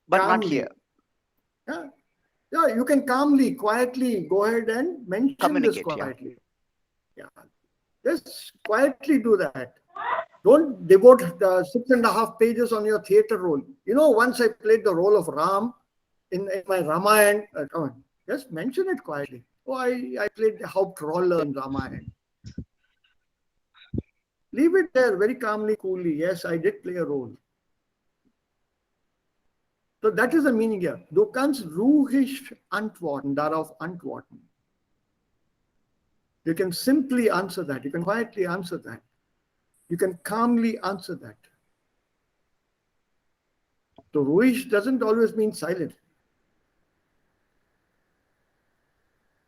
But not Calmly. here. Yeah, you can calmly, quietly go ahead and mention Communicate, this yeah. quietly. Yeah. Just quietly do that. Don't devote 6.5 pages on your theater role. You know, once I played the role of Ram in my Ramayana, come on, just mention it quietly. Oh, I played the Hauptrolle in Ramayana. Leave it there very calmly, coolly. Yes, I did play a role. So that is the meaning here. Du kannst ruhig antworten, darauf antworten. You can simply answer that. You can quietly answer that. You can calmly answer that. So ruhig doesn't always mean silent.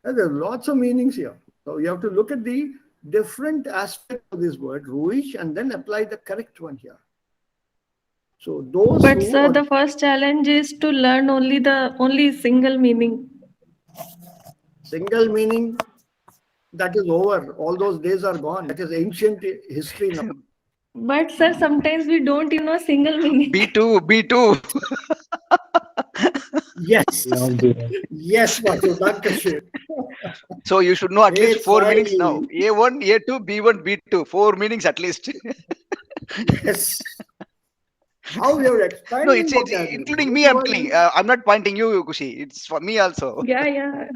And there are lots of meanings here. So you have to look at the different aspects of this word, ruhig, and then apply the correct one here. So those But who sir, are the first challenge is to learn only single meaning. single meaning, that is over. All those days are gone. That is ancient history now. But sir, sometimes we don't even know single meaning. B2. Yes. Love the Yes, Vasu, Dankeschön. So you should know at least 4 A2. meanings now. A1, A2, B1, B2. 4 meanings at least. Yes. How we are expanding No, it's vocabulary. including me, I'm telling. I'm not pointing you, Kushi. It's for me also. Yeah.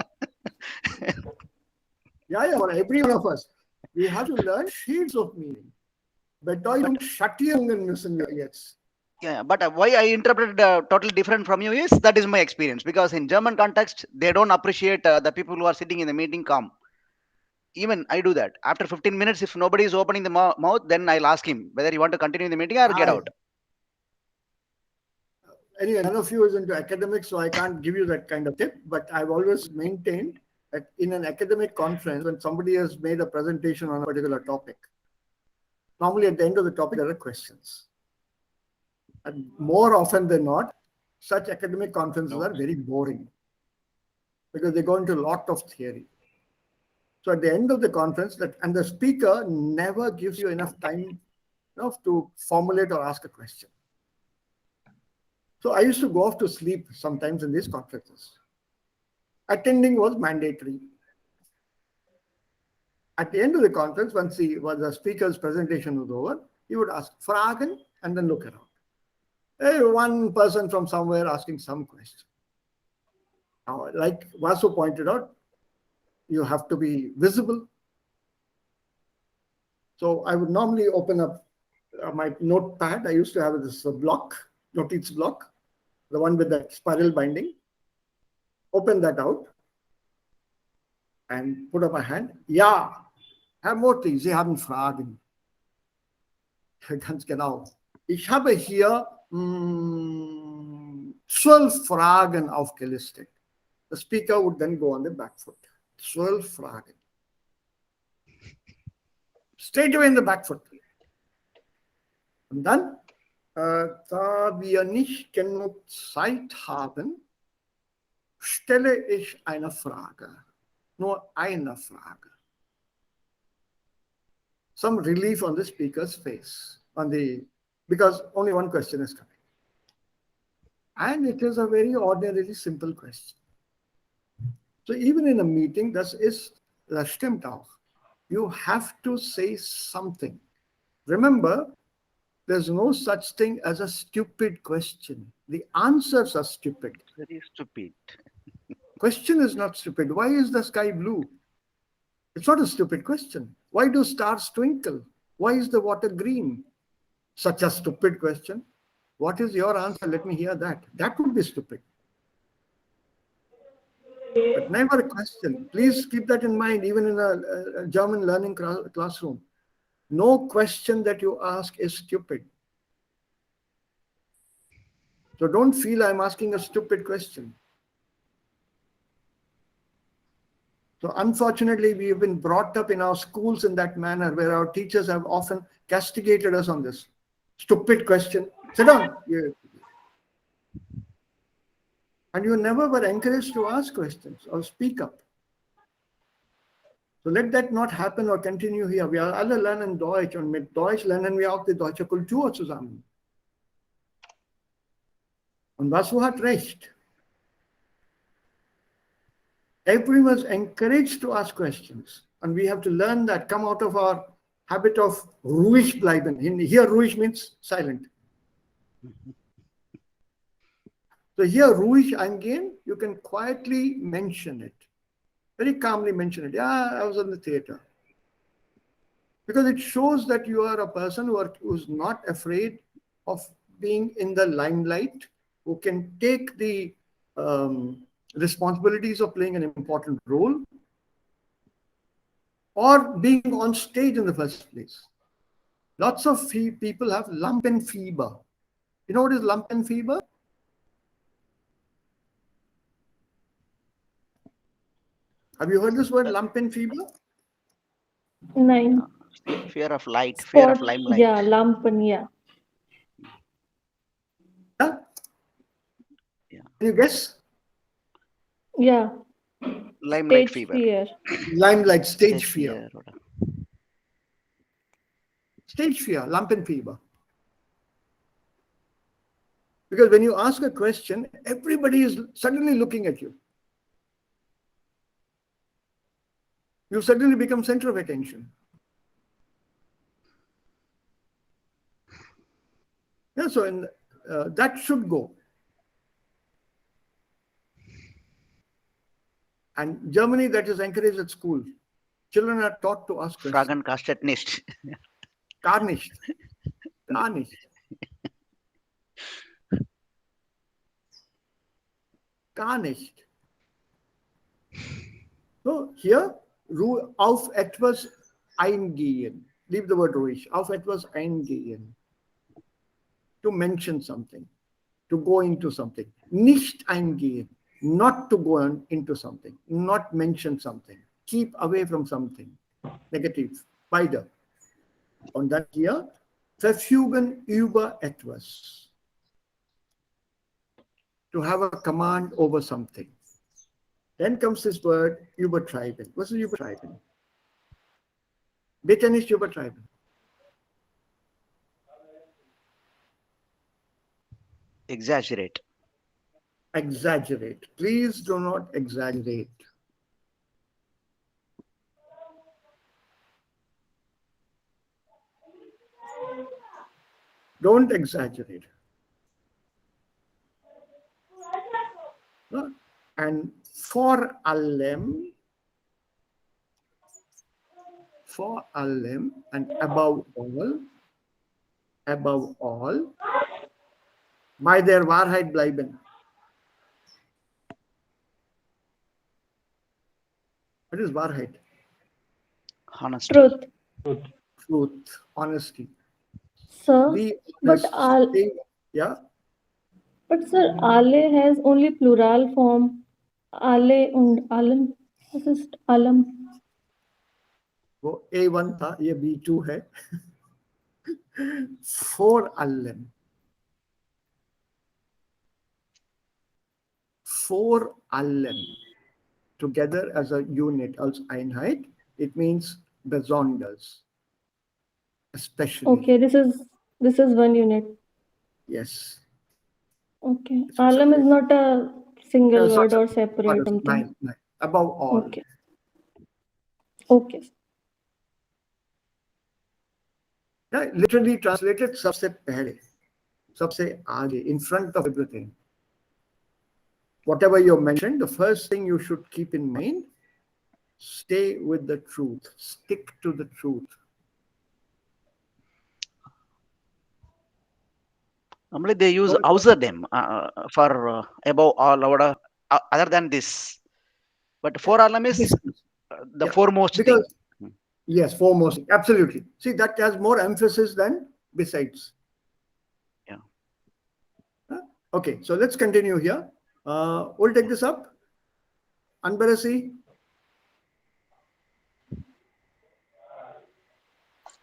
Yeah, for every one of us. We have to learn shades of meaning. Bedeutung Schattierungen müssen wir jetzt. Yeah, but why I interpreted totally different from you is, that is my experience. Because in German context, they don't appreciate the people who are sitting in the meeting calm. Even I do that. After 15 minutes, if nobody is opening the mouth, then I'll ask him whether you want to continue the meeting or get out. Anyway, none of you is into academics, so I can't give you that kind of tip. But I've always maintained that in an academic conference, when somebody has made a presentation on a particular topic, normally at the end of the topic, there are questions. And more often than not, such academic conferences are very boring because they go into a lot of theory. So at the end of the conference, and the speaker never gives you enough time to formulate or ask a question. So I used to go off to sleep sometimes in these conferences. Attending was mandatory. At the end of the conference, once the speaker's presentation was over, he would ask Fragen and then look around. Hey, one person from somewhere asking some question. Now, like Vasu pointed out, you have to be visible. So I would normally open up my notepad. I used to have this notice block, the one with the spiral binding. Open that out and put up my hand. Ja, Herr Moti, Sie haben Fragen. Ganz genau. Ich habe hier 12 Fragen aufgelistet. The speaker would then go on the back foot. 12 Fragen. Straight away in the back foot. Und dann, da wir nicht genug Zeit haben, stelle ich eine Frage. Nur eine Frage. Some relief on the speaker's face, because only one question is coming. And it is a very ordinarily simple question. So even in a meeting, das stimmt auch. You have to say something. Remember, there's no such thing as a stupid question. The answers are stupid. Very stupid. Question is not stupid. Why is the sky blue? It's not a stupid question. Why do stars twinkle? Why is the water green? Such a stupid question. What is your answer? Let me hear that. That would be stupid. But never a question. Please keep that in mind, even in a German learning classroom. No question that you ask is stupid. So don't feel I'm asking a stupid question. So unfortunately, we have been brought up in our schools in that manner where our teachers have often castigated us on this. Stupid question. Sit down. Yeah. And you never were encouraged to ask questions or speak up. So let that not happen or continue here. Wir alle lernen Deutsch und mit Deutsch lernen wir auch die deutsche Kultur zusammen. Und Vasu hat recht. Everyone is encouraged to ask questions. And we have to learn that, come out of our habit of ruhig bleiben. Here ruhig means silent. So here ruhig eingehen, you can quietly mention it. Very calmly mention it. Yeah, I was in the theater. Because it shows that you are a person who's not afraid of being in the limelight, who can take the responsibilities of playing an important role or being on stage in the first place. Lots of people have Lampenfieber. You know what is Lampenfieber? Have you heard this word, Lampenfieber? Nine. Fear of light, fear of Spot, limelight. yeah, lampen, yeah. Yeah? Yeah. Can you guess? Yeah. Limelight Stage fever. fear. Limelight, stage fear. or- Stage fear, Lampenfieber. Because when you ask a question, everybody is suddenly looking at you. You suddenly become center of attention. Yeah, so that should go. And Germany, that is encouraged at school. Children are taught to ask questions. Fragen kostet nicht. Gar nicht. Gar nicht. Gar nicht. So here, auf etwas eingehen. Leave the word ruhig. Auf etwas eingehen. To mention something. To go into something. Nicht eingehen. Not to go into something. Not mention something. Keep away from something. Negative. Beide. Und dann hier, verfügen über etwas. To have a command over something. Then comes this word, übertreiben. What is übertreiben? Bitte nicht übertreiben. Exaggerate. Exaggerate. Please do not exaggerate. Don't exaggerate. And vor allem and above all, bei der Wahrheit bleiben. What is Wahrheit? Honesty. Truth. Truth, honesty. Sir, Be but honest. Yeah. But sir, alle has only plural form. Alle und allen. This is alam. वो A1 था, ये B2 है. 4 allen. 4 allen together as a unit als Einheit. It means besonders, especially. Okay, this is one unit. Yes. Okay. Alam is not a single word or separate something. Nine. Above all. Okay. Okay. Yeah, literally translated सबसे पहले, सबसे आगे, in front of everything. Whatever you mentioned, the first thing you should keep in mind, stay with the truth, stick to the truth. Normally they use außerdem for above all, other than this. But for alam is the foremost thing. Yes, foremost. Absolutely. See, that has more emphasis than besides. Yeah. Okay, so let's continue here. We'll take this up. Anbarasi.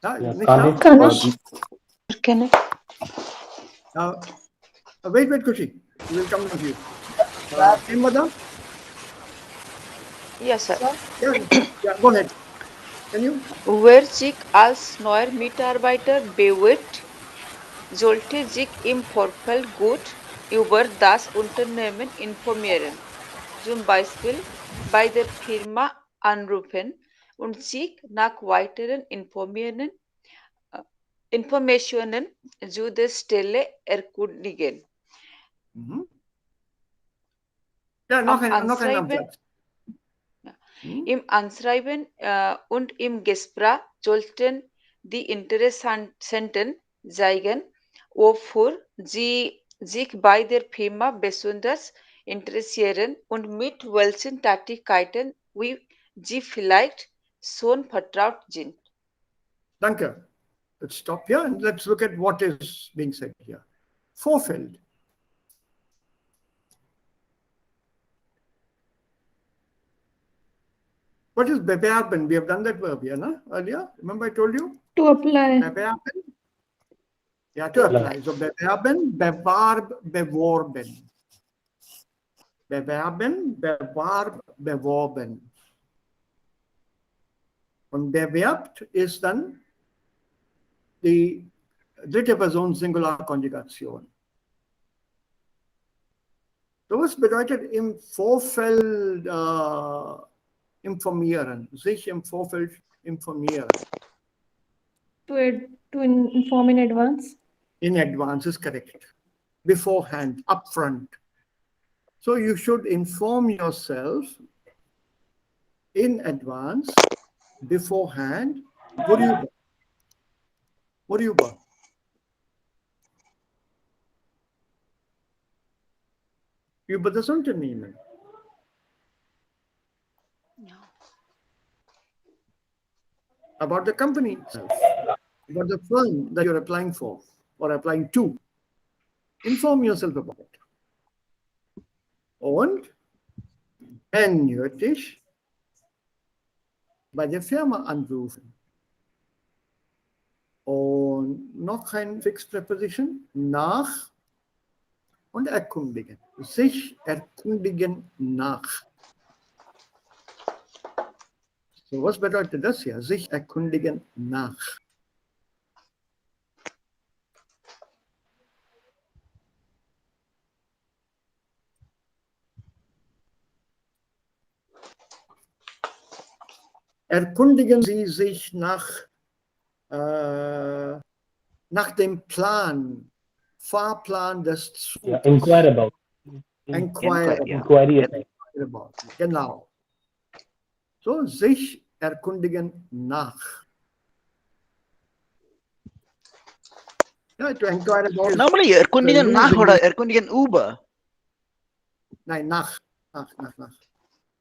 Kanesh. Wait, Kushi. We will come to you. Madam? Yes, sir. Yeah, go ahead. Can you? Wer sich als neuer Mitarbeiter bewirbt, sollte sich im Vorfeld gut über das Unternehmen informieren. Zum Beispiel bei der Firma anrufen und sich nach weiteren Informationen zu der Stelle erkundigen. Ja, noch ein Absatz. Im Anschreiben und im Gespräch sollten die Interessenten zeigen, wofür sie sich bei der Firma besonders interessieren und mit welchen Tätigkeiten sie vielleicht schon vertraut sind. Danke. Let's stop here and let's look at what is being said here. Vorfeld. What is bewerben? We have done that verb here, no? Earlier. Remember I told you? To apply. Bewerben. Yeah, to apply. So bewerben, bewarb, beworben. Bewerben, bewarb, beworben. Und bewerbt ist dann die dritte Person Singularkonjugation. So was bedeutet im Vorfeld informieren, sich im Vorfeld informieren. To inform in advance. In advance is correct. Beforehand, upfront. So you should inform yourself in advance, beforehand. Worüber? Über das Unternehmen. About the company itself, about the firm that you're applying for or applying to. Inform yourself about it. Und wenn nötig, bei der Firma anrufen. Und noch ein Fixed Preposition, nach und erkundigen. Sich erkundigen nach. So, was bedeutet das hier? Sich erkundigen nach. Erkundigen Sie sich nach dem Plan, Fahrplan des Zuges. Yeah, inquire about. Inquire about. Genau. So, sich erkundigen nach. Yeah, to inquire about. Normally, erkundigen nach oder erkundigen über? Nein, nach.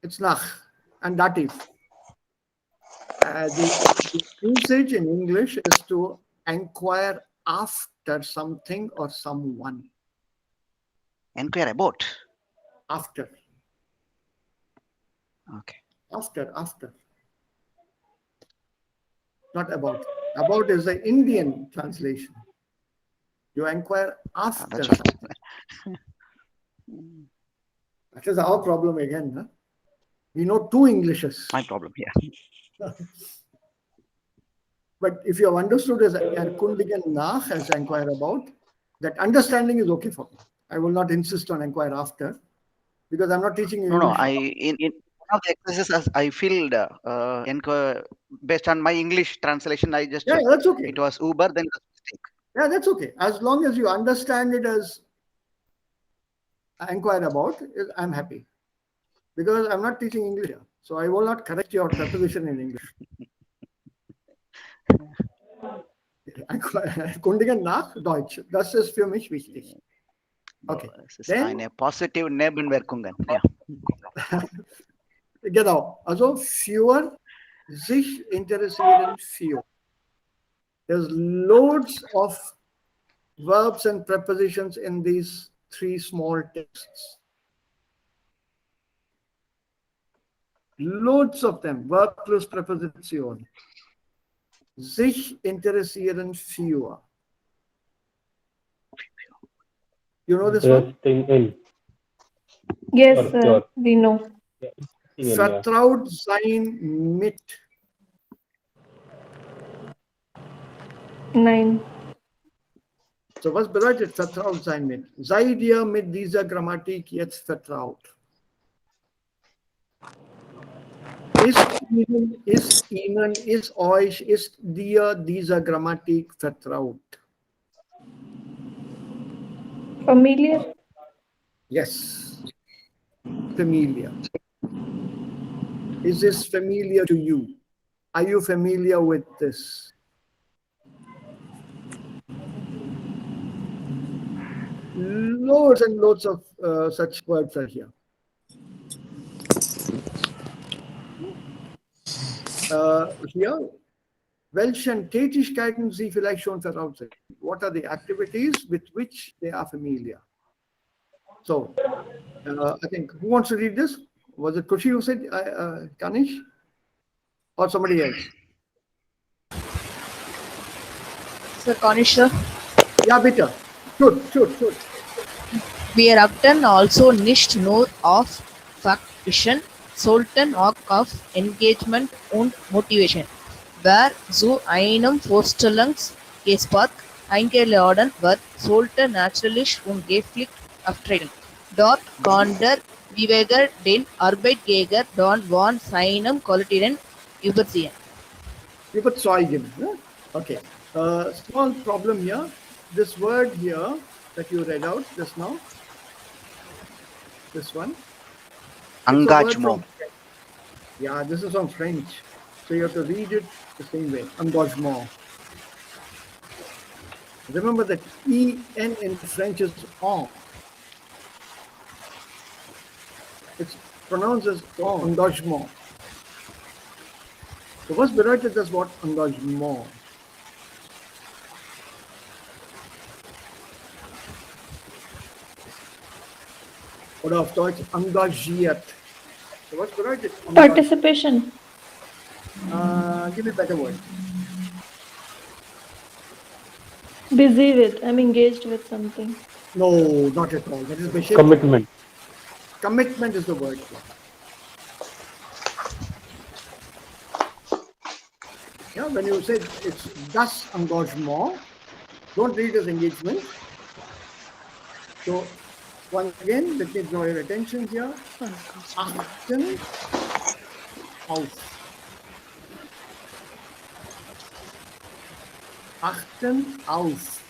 It's nach and dative. The usage in English is to inquire after something or someone. Inquire about. After. Okay. After. Not about. About is the Indian translation. You inquire after. That's right. That is our problem again. Huh? We know two Englishes. My problem. Yeah. But if you have understood as erkundigen nach, as inquire about, that understanding is okay for me. I will not insist on inquire after, because I'm not teaching you No, English. in one of the exercises I filled based on my English translation. I just Yeah, checked. that's okay. It was Uber, then it was mistake. Yeah, that's okay. As long as you understand it as inquire about, I'm happy. Because I'm not teaching English here. So I will not correct your preposition in English. Erkundigen nach Deutsch. Das ist für mich wichtig. Okay. Es ist Then, eine positive Nebenwirkungen. Ja. genau. Also für sich interessieren für. There's loads of verbs and prepositions in these three small texts. Loads of them. Verb plus Präposition. Sich interessieren für. You know this one? Interesting in. Yes, Sure, sir. sure. We know. Yeah. Vertraut sein mit. 9. So was bedeutet vertraut sein mit? Sei dir mit dieser Grammatik jetzt vertraut. Ist Ihnen, ist euch, ist dir dieser Grammatik vertraut? Familiar? Yes. Familiar. Is this familiar to you? Are you familiar with this? Loads and loads of such words are here. Hier, welchen Tätigkeiten Sie vielleicht schon vertraut sind. What are the activities with which they are familiar? So, I think, who wants to read this? Was it Kushi who said, Kanish? Or somebody else? Sir Conisha, Yeah, bitte. Shoot. wir haben also nicht nur auf Fakten, sondern auch auf Engagement und Motivation. Wer zu einem Vorstellungsgespräch eingeladen wird, sollte natürlich und gepflegt auftreten. Dort kann der Bewerber den Arbeitgeber dann von seinen Qualitäten übersehen. Überzeugen. Ne? Okay. Small problem here. This word here that you read out just now. This one. It's a word Engagement. from- Yeah, this is from French. So you have to read it the same way. Engagement. Remember that EN in French is en. It's pronounced as engagement. So what's bedeutet das Wort Engagement? Oder auf Deutsch engagiert. So what's bedeutet? Participation. Give me a better word. Busy with. I'm engaged with something. No, not at all. That is beschäftigt. Commitment. Commitment is the word. Yeah, when you say it's das Engagement, don't read as engagement. So, once again, let me draw your attention here. Achten auf. Achten auf.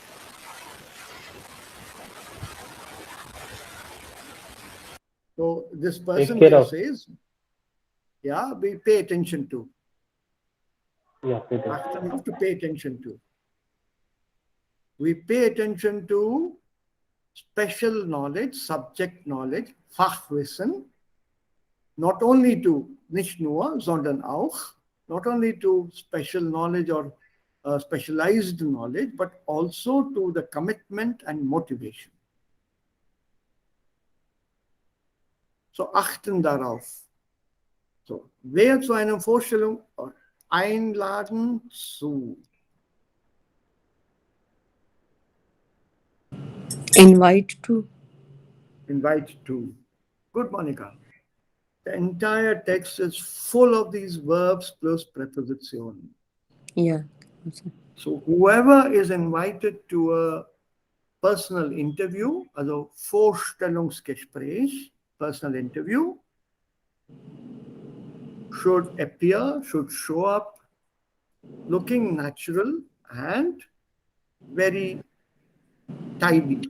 So, this person care here of. says, yeah, we pay attention to. Yeah, it is. Achten auf to pay attention to. We pay attention to special knowledge, subject knowledge, Fachwissen, not only to nicht nur, sondern auch, not only to special knowledge or specialized knowledge, but also to the commitment and motivation. So achten darauf. So, wer zu einer Vorstellung einladen zu. Invite to. Invite to. Good, Monica. The entire text is full of these verbs plus preposition. Yeah. So whoever is invited to a personal interview, also Vorstellungsgespräch, personal interview, should appear, should show up looking natural and very tidy,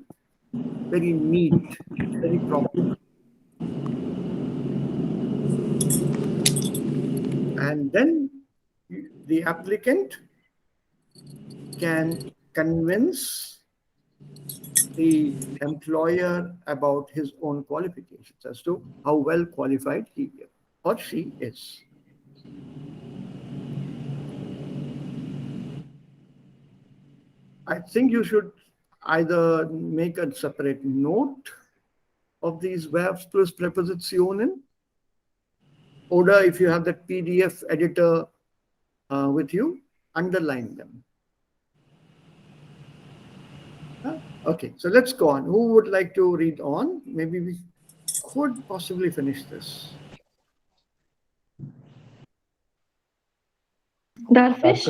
very neat, very proper. And then the applicant can convince the employer about his own qualifications as to how well qualified he or she is. I think you should either make a separate note of these verbs plus prepositionen, or if you have that PDF editor with you, underline them. Okay, so let's go on. Who would like to read on? Maybe we could possibly finish this. Darfish?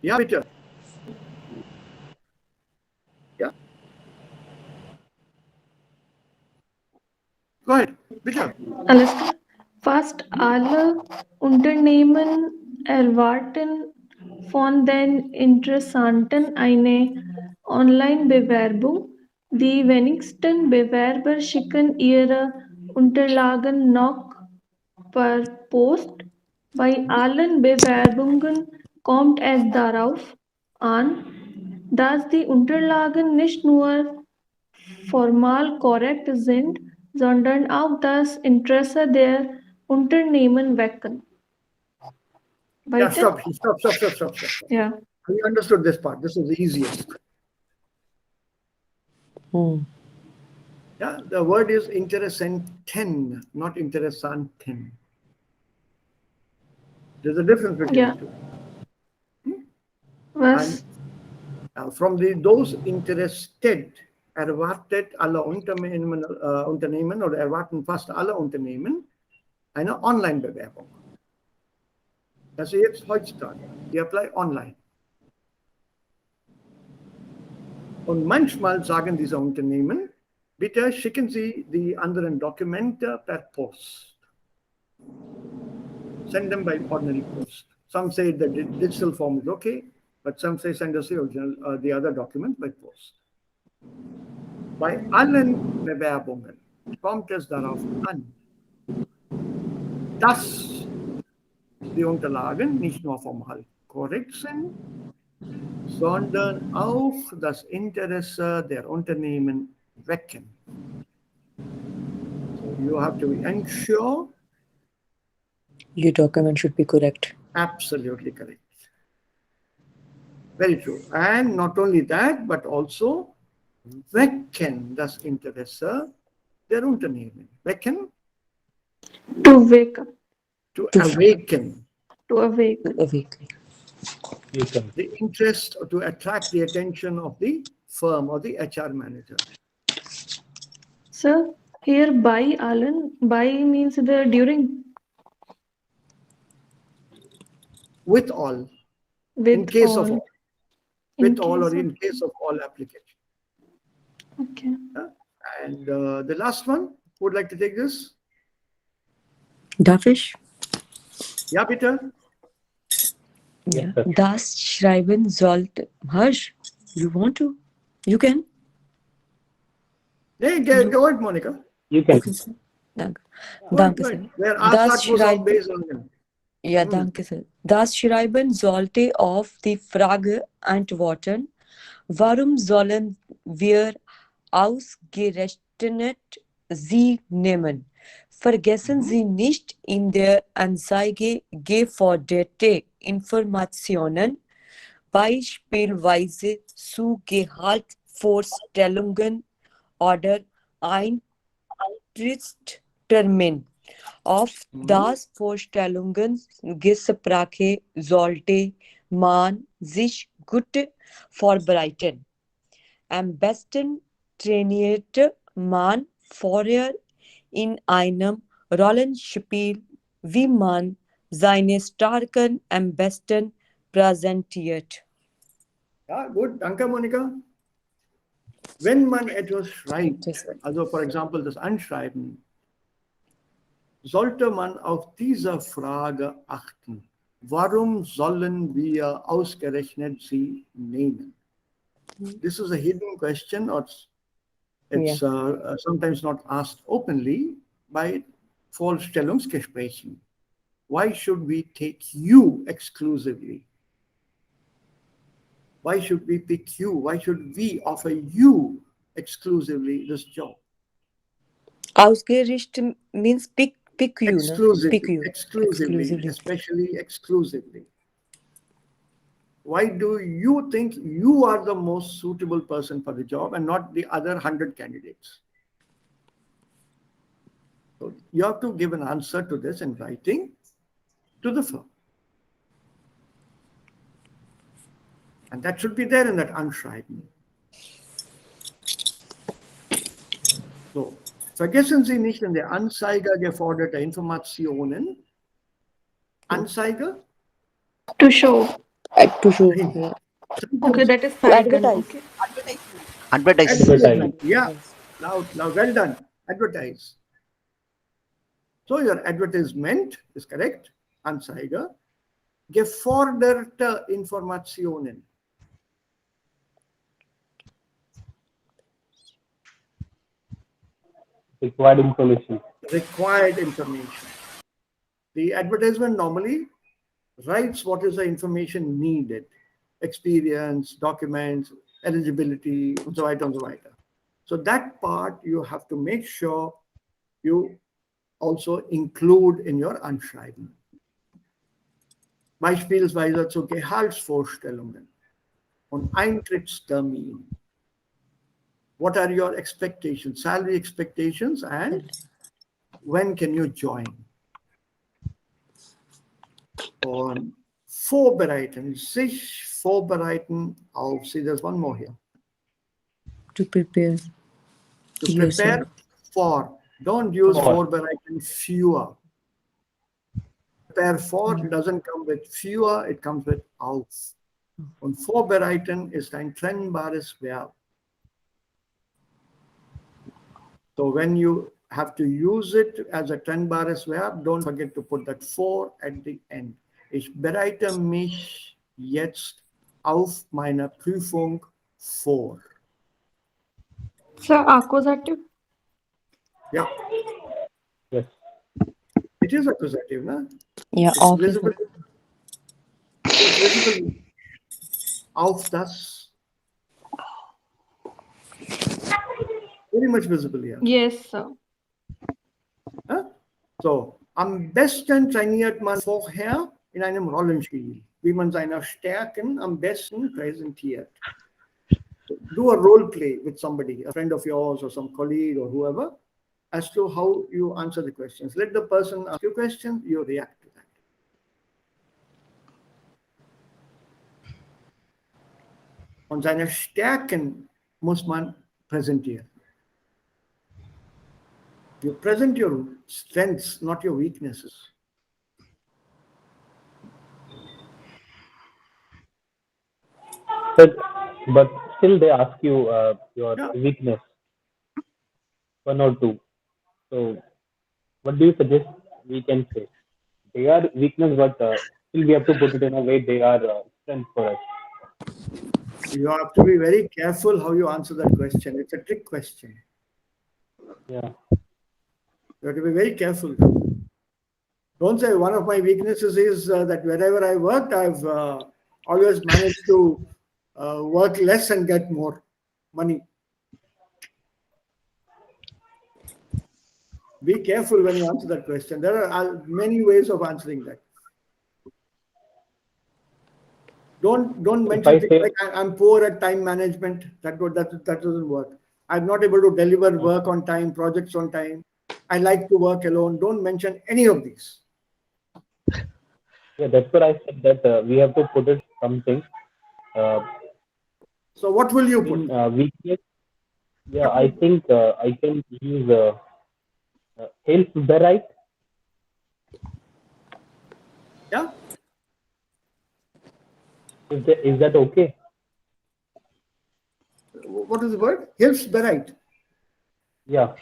Yeah, Peter. Yeah. Go ahead, Peter. Alles klar. Fast alle Unternehmen erwarten von den Interessenten eine Online-Bewerbung. Die wenigsten Bewerber schicken ihre Unterlagen noch per Post. Bei allen Bewerbungen kommt es darauf an, dass die Unterlagen nicht nur formal korrekt sind, sondern auch das Interesse der Unternehmen wecken. Yeah, Weiter? stop. Ja. We understood this part. This is the easiest. Yeah, the word is interessenten, not interessanten. There's a difference between Yeah. the two. Was? And from those interested, erwartet alle Unternehmen oder erwarten fast alle Unternehmen eine Online-Bewerbung. Das ist jetzt heutzutage. Die apply online. Und manchmal sagen diese Unternehmen, bitte schicken Sie die anderen Dokumente per Post. Send them by ordinary post. Some say the digital form is okay, but some say send us the original, the other document by post. Bei allen Bewerbungen kommt es darauf an, dass die Unterlagen nicht nur formal korrekt sind, sondern auch das Interesse der Unternehmen wecken. So you have to ensure. Your document should be correct. Absolutely correct. Very true. And not only that, but also wecken das Interesse der Unternehmen. Wecken? To wake up. To awaken. To awake. Awaken. The interest, or to attract the attention of the firm or the HR manager. So here by allen, by means the during. With all. With in case all. of all. In With all or case in of- case of all application. Okay. And the last one, who would like to take this? Darfish? Yeah, Peter? Yeah. Das Schreiben sollte. Harsh, you want to? You can. Hey, go ahead, Monica. You can. Okay, sir. Danke. Go Danke, ahead. sir. Where Das Asad was all Schreiben. based on them. Ja, danke, sir. Das Schreiben sollte auf die Frage antworten, warum sollen wir ausgerechnet Sie nehmen? Vergessen Sie nicht, in der Anzeige geforderte Informationen, beispielsweise zu Gehaltsvorstellungen oder Tristermin auf das Vorstellungen Gespräche sollte man sich gut vorbereiten. Am besten trainierte man vorher in einem Rollenspiel, wie man seine Stärken am besten präsentiert. Ja, gut, danke, Monika. Wenn man etwas schreibt, also for example das Anschreiben, sollte man auf diese Frage achten. Warum sollen wir ausgerechnet sie nehmen? This is a hidden question, or it's sometimes not asked openly by Vorstellungsgesprächen. Why should we take you exclusively? Why should we pick you? Why should we offer you exclusively this job? Ausgerichtet means pick you, Exclusively, pick you. exclusively, especially exclusively. Why do you think you are the most suitable person for the job and not the other 100 candidates? So you have to give an answer to this in writing to the firm. And that should be there in that Anschreiben. So, vergessen Sie nicht in der Anzeige geforderte Informationen. Anzeige? To show. To show. Nein. Okay, that is To paragon. advertise. Okay. Advertise. Advertisement. Yeah, now well done. Advertise. So your advertisement is correct. Anzeige. Geforderte Informationen. Required information. Required information. The advertisement normally writes what is the information needed. Experience, documents, eligibility, and so on and so weiter. So that part you have to make sure you also include in your Anschreiben. Beispielsweise zu Gehaltsvorstellungen und Eintrittstermin. What are your expectations, salary expectations, and when can you join? Und vorbereiten, sich vorbereiten auf, see there's one more here. To prepare. To prepare for, don't use For. vorbereiten fewer. Prepare for doesn't come with fewer, it comes with auf. Und vorbereiten ist ein trennbares Verb. So when you have to use it as a trennbares Verb, don't forget to put that for at the end. Ich bereite mich jetzt auf meine Prüfung vor. So, accusative. Yeah, Yes. it is accusative, no? Yeah, It's office. visible. It's visible. Auf das. Very much visible here. Yes, sir. Huh? So, am besten trainiert man vorher in einem Rollenspiel, wie man seine Stärken am besten präsentiert. So, do a role play with somebody, a friend of yours or some colleague or whoever, as to how you answer the questions. Let the person ask you a question, you react to that. Und seine Stärken muss man präsentieren. You present your strengths, not your weaknesses. But still they ask you your Yeah. weakness, one or two. So what do you suggest we can say? They are weakness, but still we have to put it in a way they are strength for us. You have to be very careful how you answer that question. It's a trick question. Yeah. You have to be very careful. Don't say one of my weaknesses is that wherever I worked, I've always managed to work less and get more money. Be careful when you answer that question. There are many ways of answering that. Don't mention things like I'm poor at time management. That doesn't work. I'm not able to deliver work on time, projects on time. I like to work alone. Don't mention any of these. Yeah, that's what I said, that we have to put it something. So what will you put? In weakness, yeah, I think I can use hilfsbereit. Yeah. Is that okay? What is the word? Hilfsbereit. Yeah.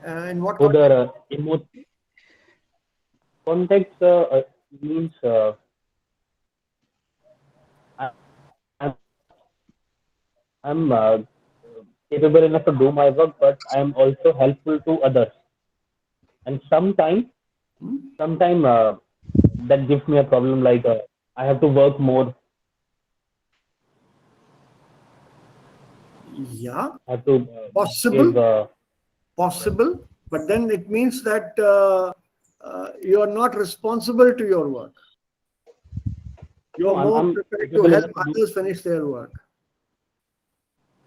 In what So context? the context means I- I'm capable enough to do my work, but I am also helpful to others. And sometime that gives me a problem. Like I have to work more. Yeah. I have to Possible. give. Possible. But then it means that you are not responsible to your work. You are No, more I'm prepared to capable help enough to do. others finish their work.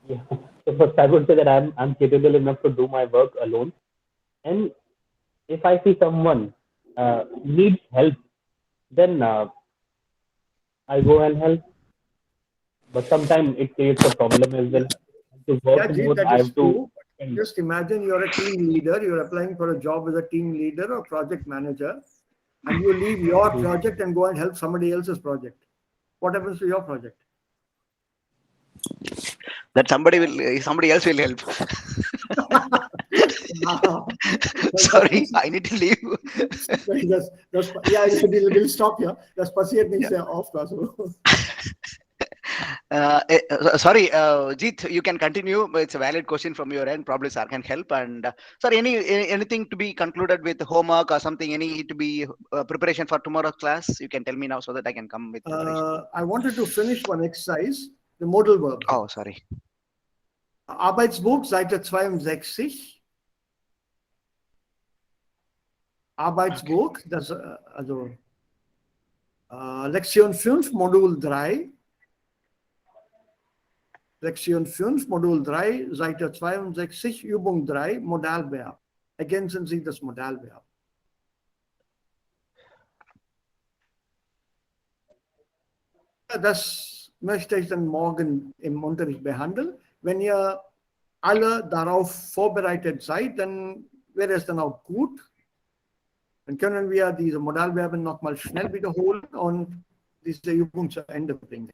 Yeah. So first, I would say that I'm capable enough to do my work alone. And if I see someone needs help, then I go and help. But sometimes it creates a problem as well. To Yeah, work Jeet, more, that I is have to true. spend. Just imagine you're a team leader, you're applying for a job as a team leader or project manager, and you leave your project and go and help somebody else's project. What happens to your project? That somebody else will help. Sorry, I need to leave. Yeah, we'll stop here. Das passiert nicht sehr oft. Also. Sorry, Jeet, you can continue. But it's a valid question from your end. Probably sir can help. And sorry, anything to be concluded with homework or something? Any to be preparation for tomorrow's class? You can tell me now so that I can come with preparation. I wanted to finish one exercise, the modal verb. Oh, sorry. Arbeitsbuch, Seite 62. Arbeitsbuch, das also Lektion 5, Modul 3. Lektion 5, Modul 3, Seite 62, Übung 3, Modalverb. Ergänzen Sie das Modalverb. Das möchte ich dann morgen im Unterricht behandeln. Wenn ihr alle darauf vorbereitet seid, dann wäre es dann auch gut. Dann können wir diese Modalverben nochmal schnell wiederholen und diese Übung zu Ende bringen.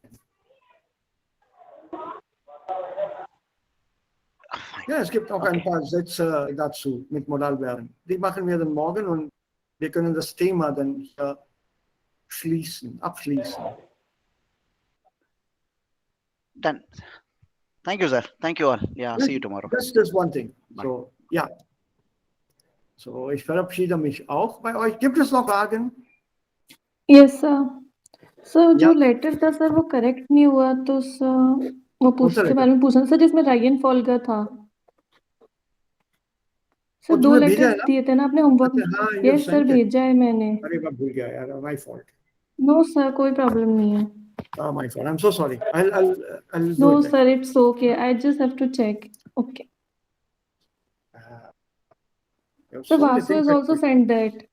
Ja, es gibt auch ein paar Sätze dazu mit Modalverben. Die machen wir dann morgen und wir können das Thema dann hier abschließen. Done. Thank you, sir. Thank you all. Yeah, see you tomorrow. Just one thing. So, ja. So, ich verabschiede mich auch bei euch. Gibt es noch Fragen? Yes, sir. Sir जो या। Letter था sir वो correct नहीं हुआ तो sir वो उसके बारे में पूछना सर जिसमें रायन फॉल का था सर 2 लेटर्स दिए थे ना आपने होमवर्क यस सर भेजा है मैंने अरे मैं भूल गया यार माय फॉल्ट नो सर कोई प्रॉब्लम नहीं है my fault I am so sorry I'll no do it sir it's okay I just have to check okay sir Vasu has also send that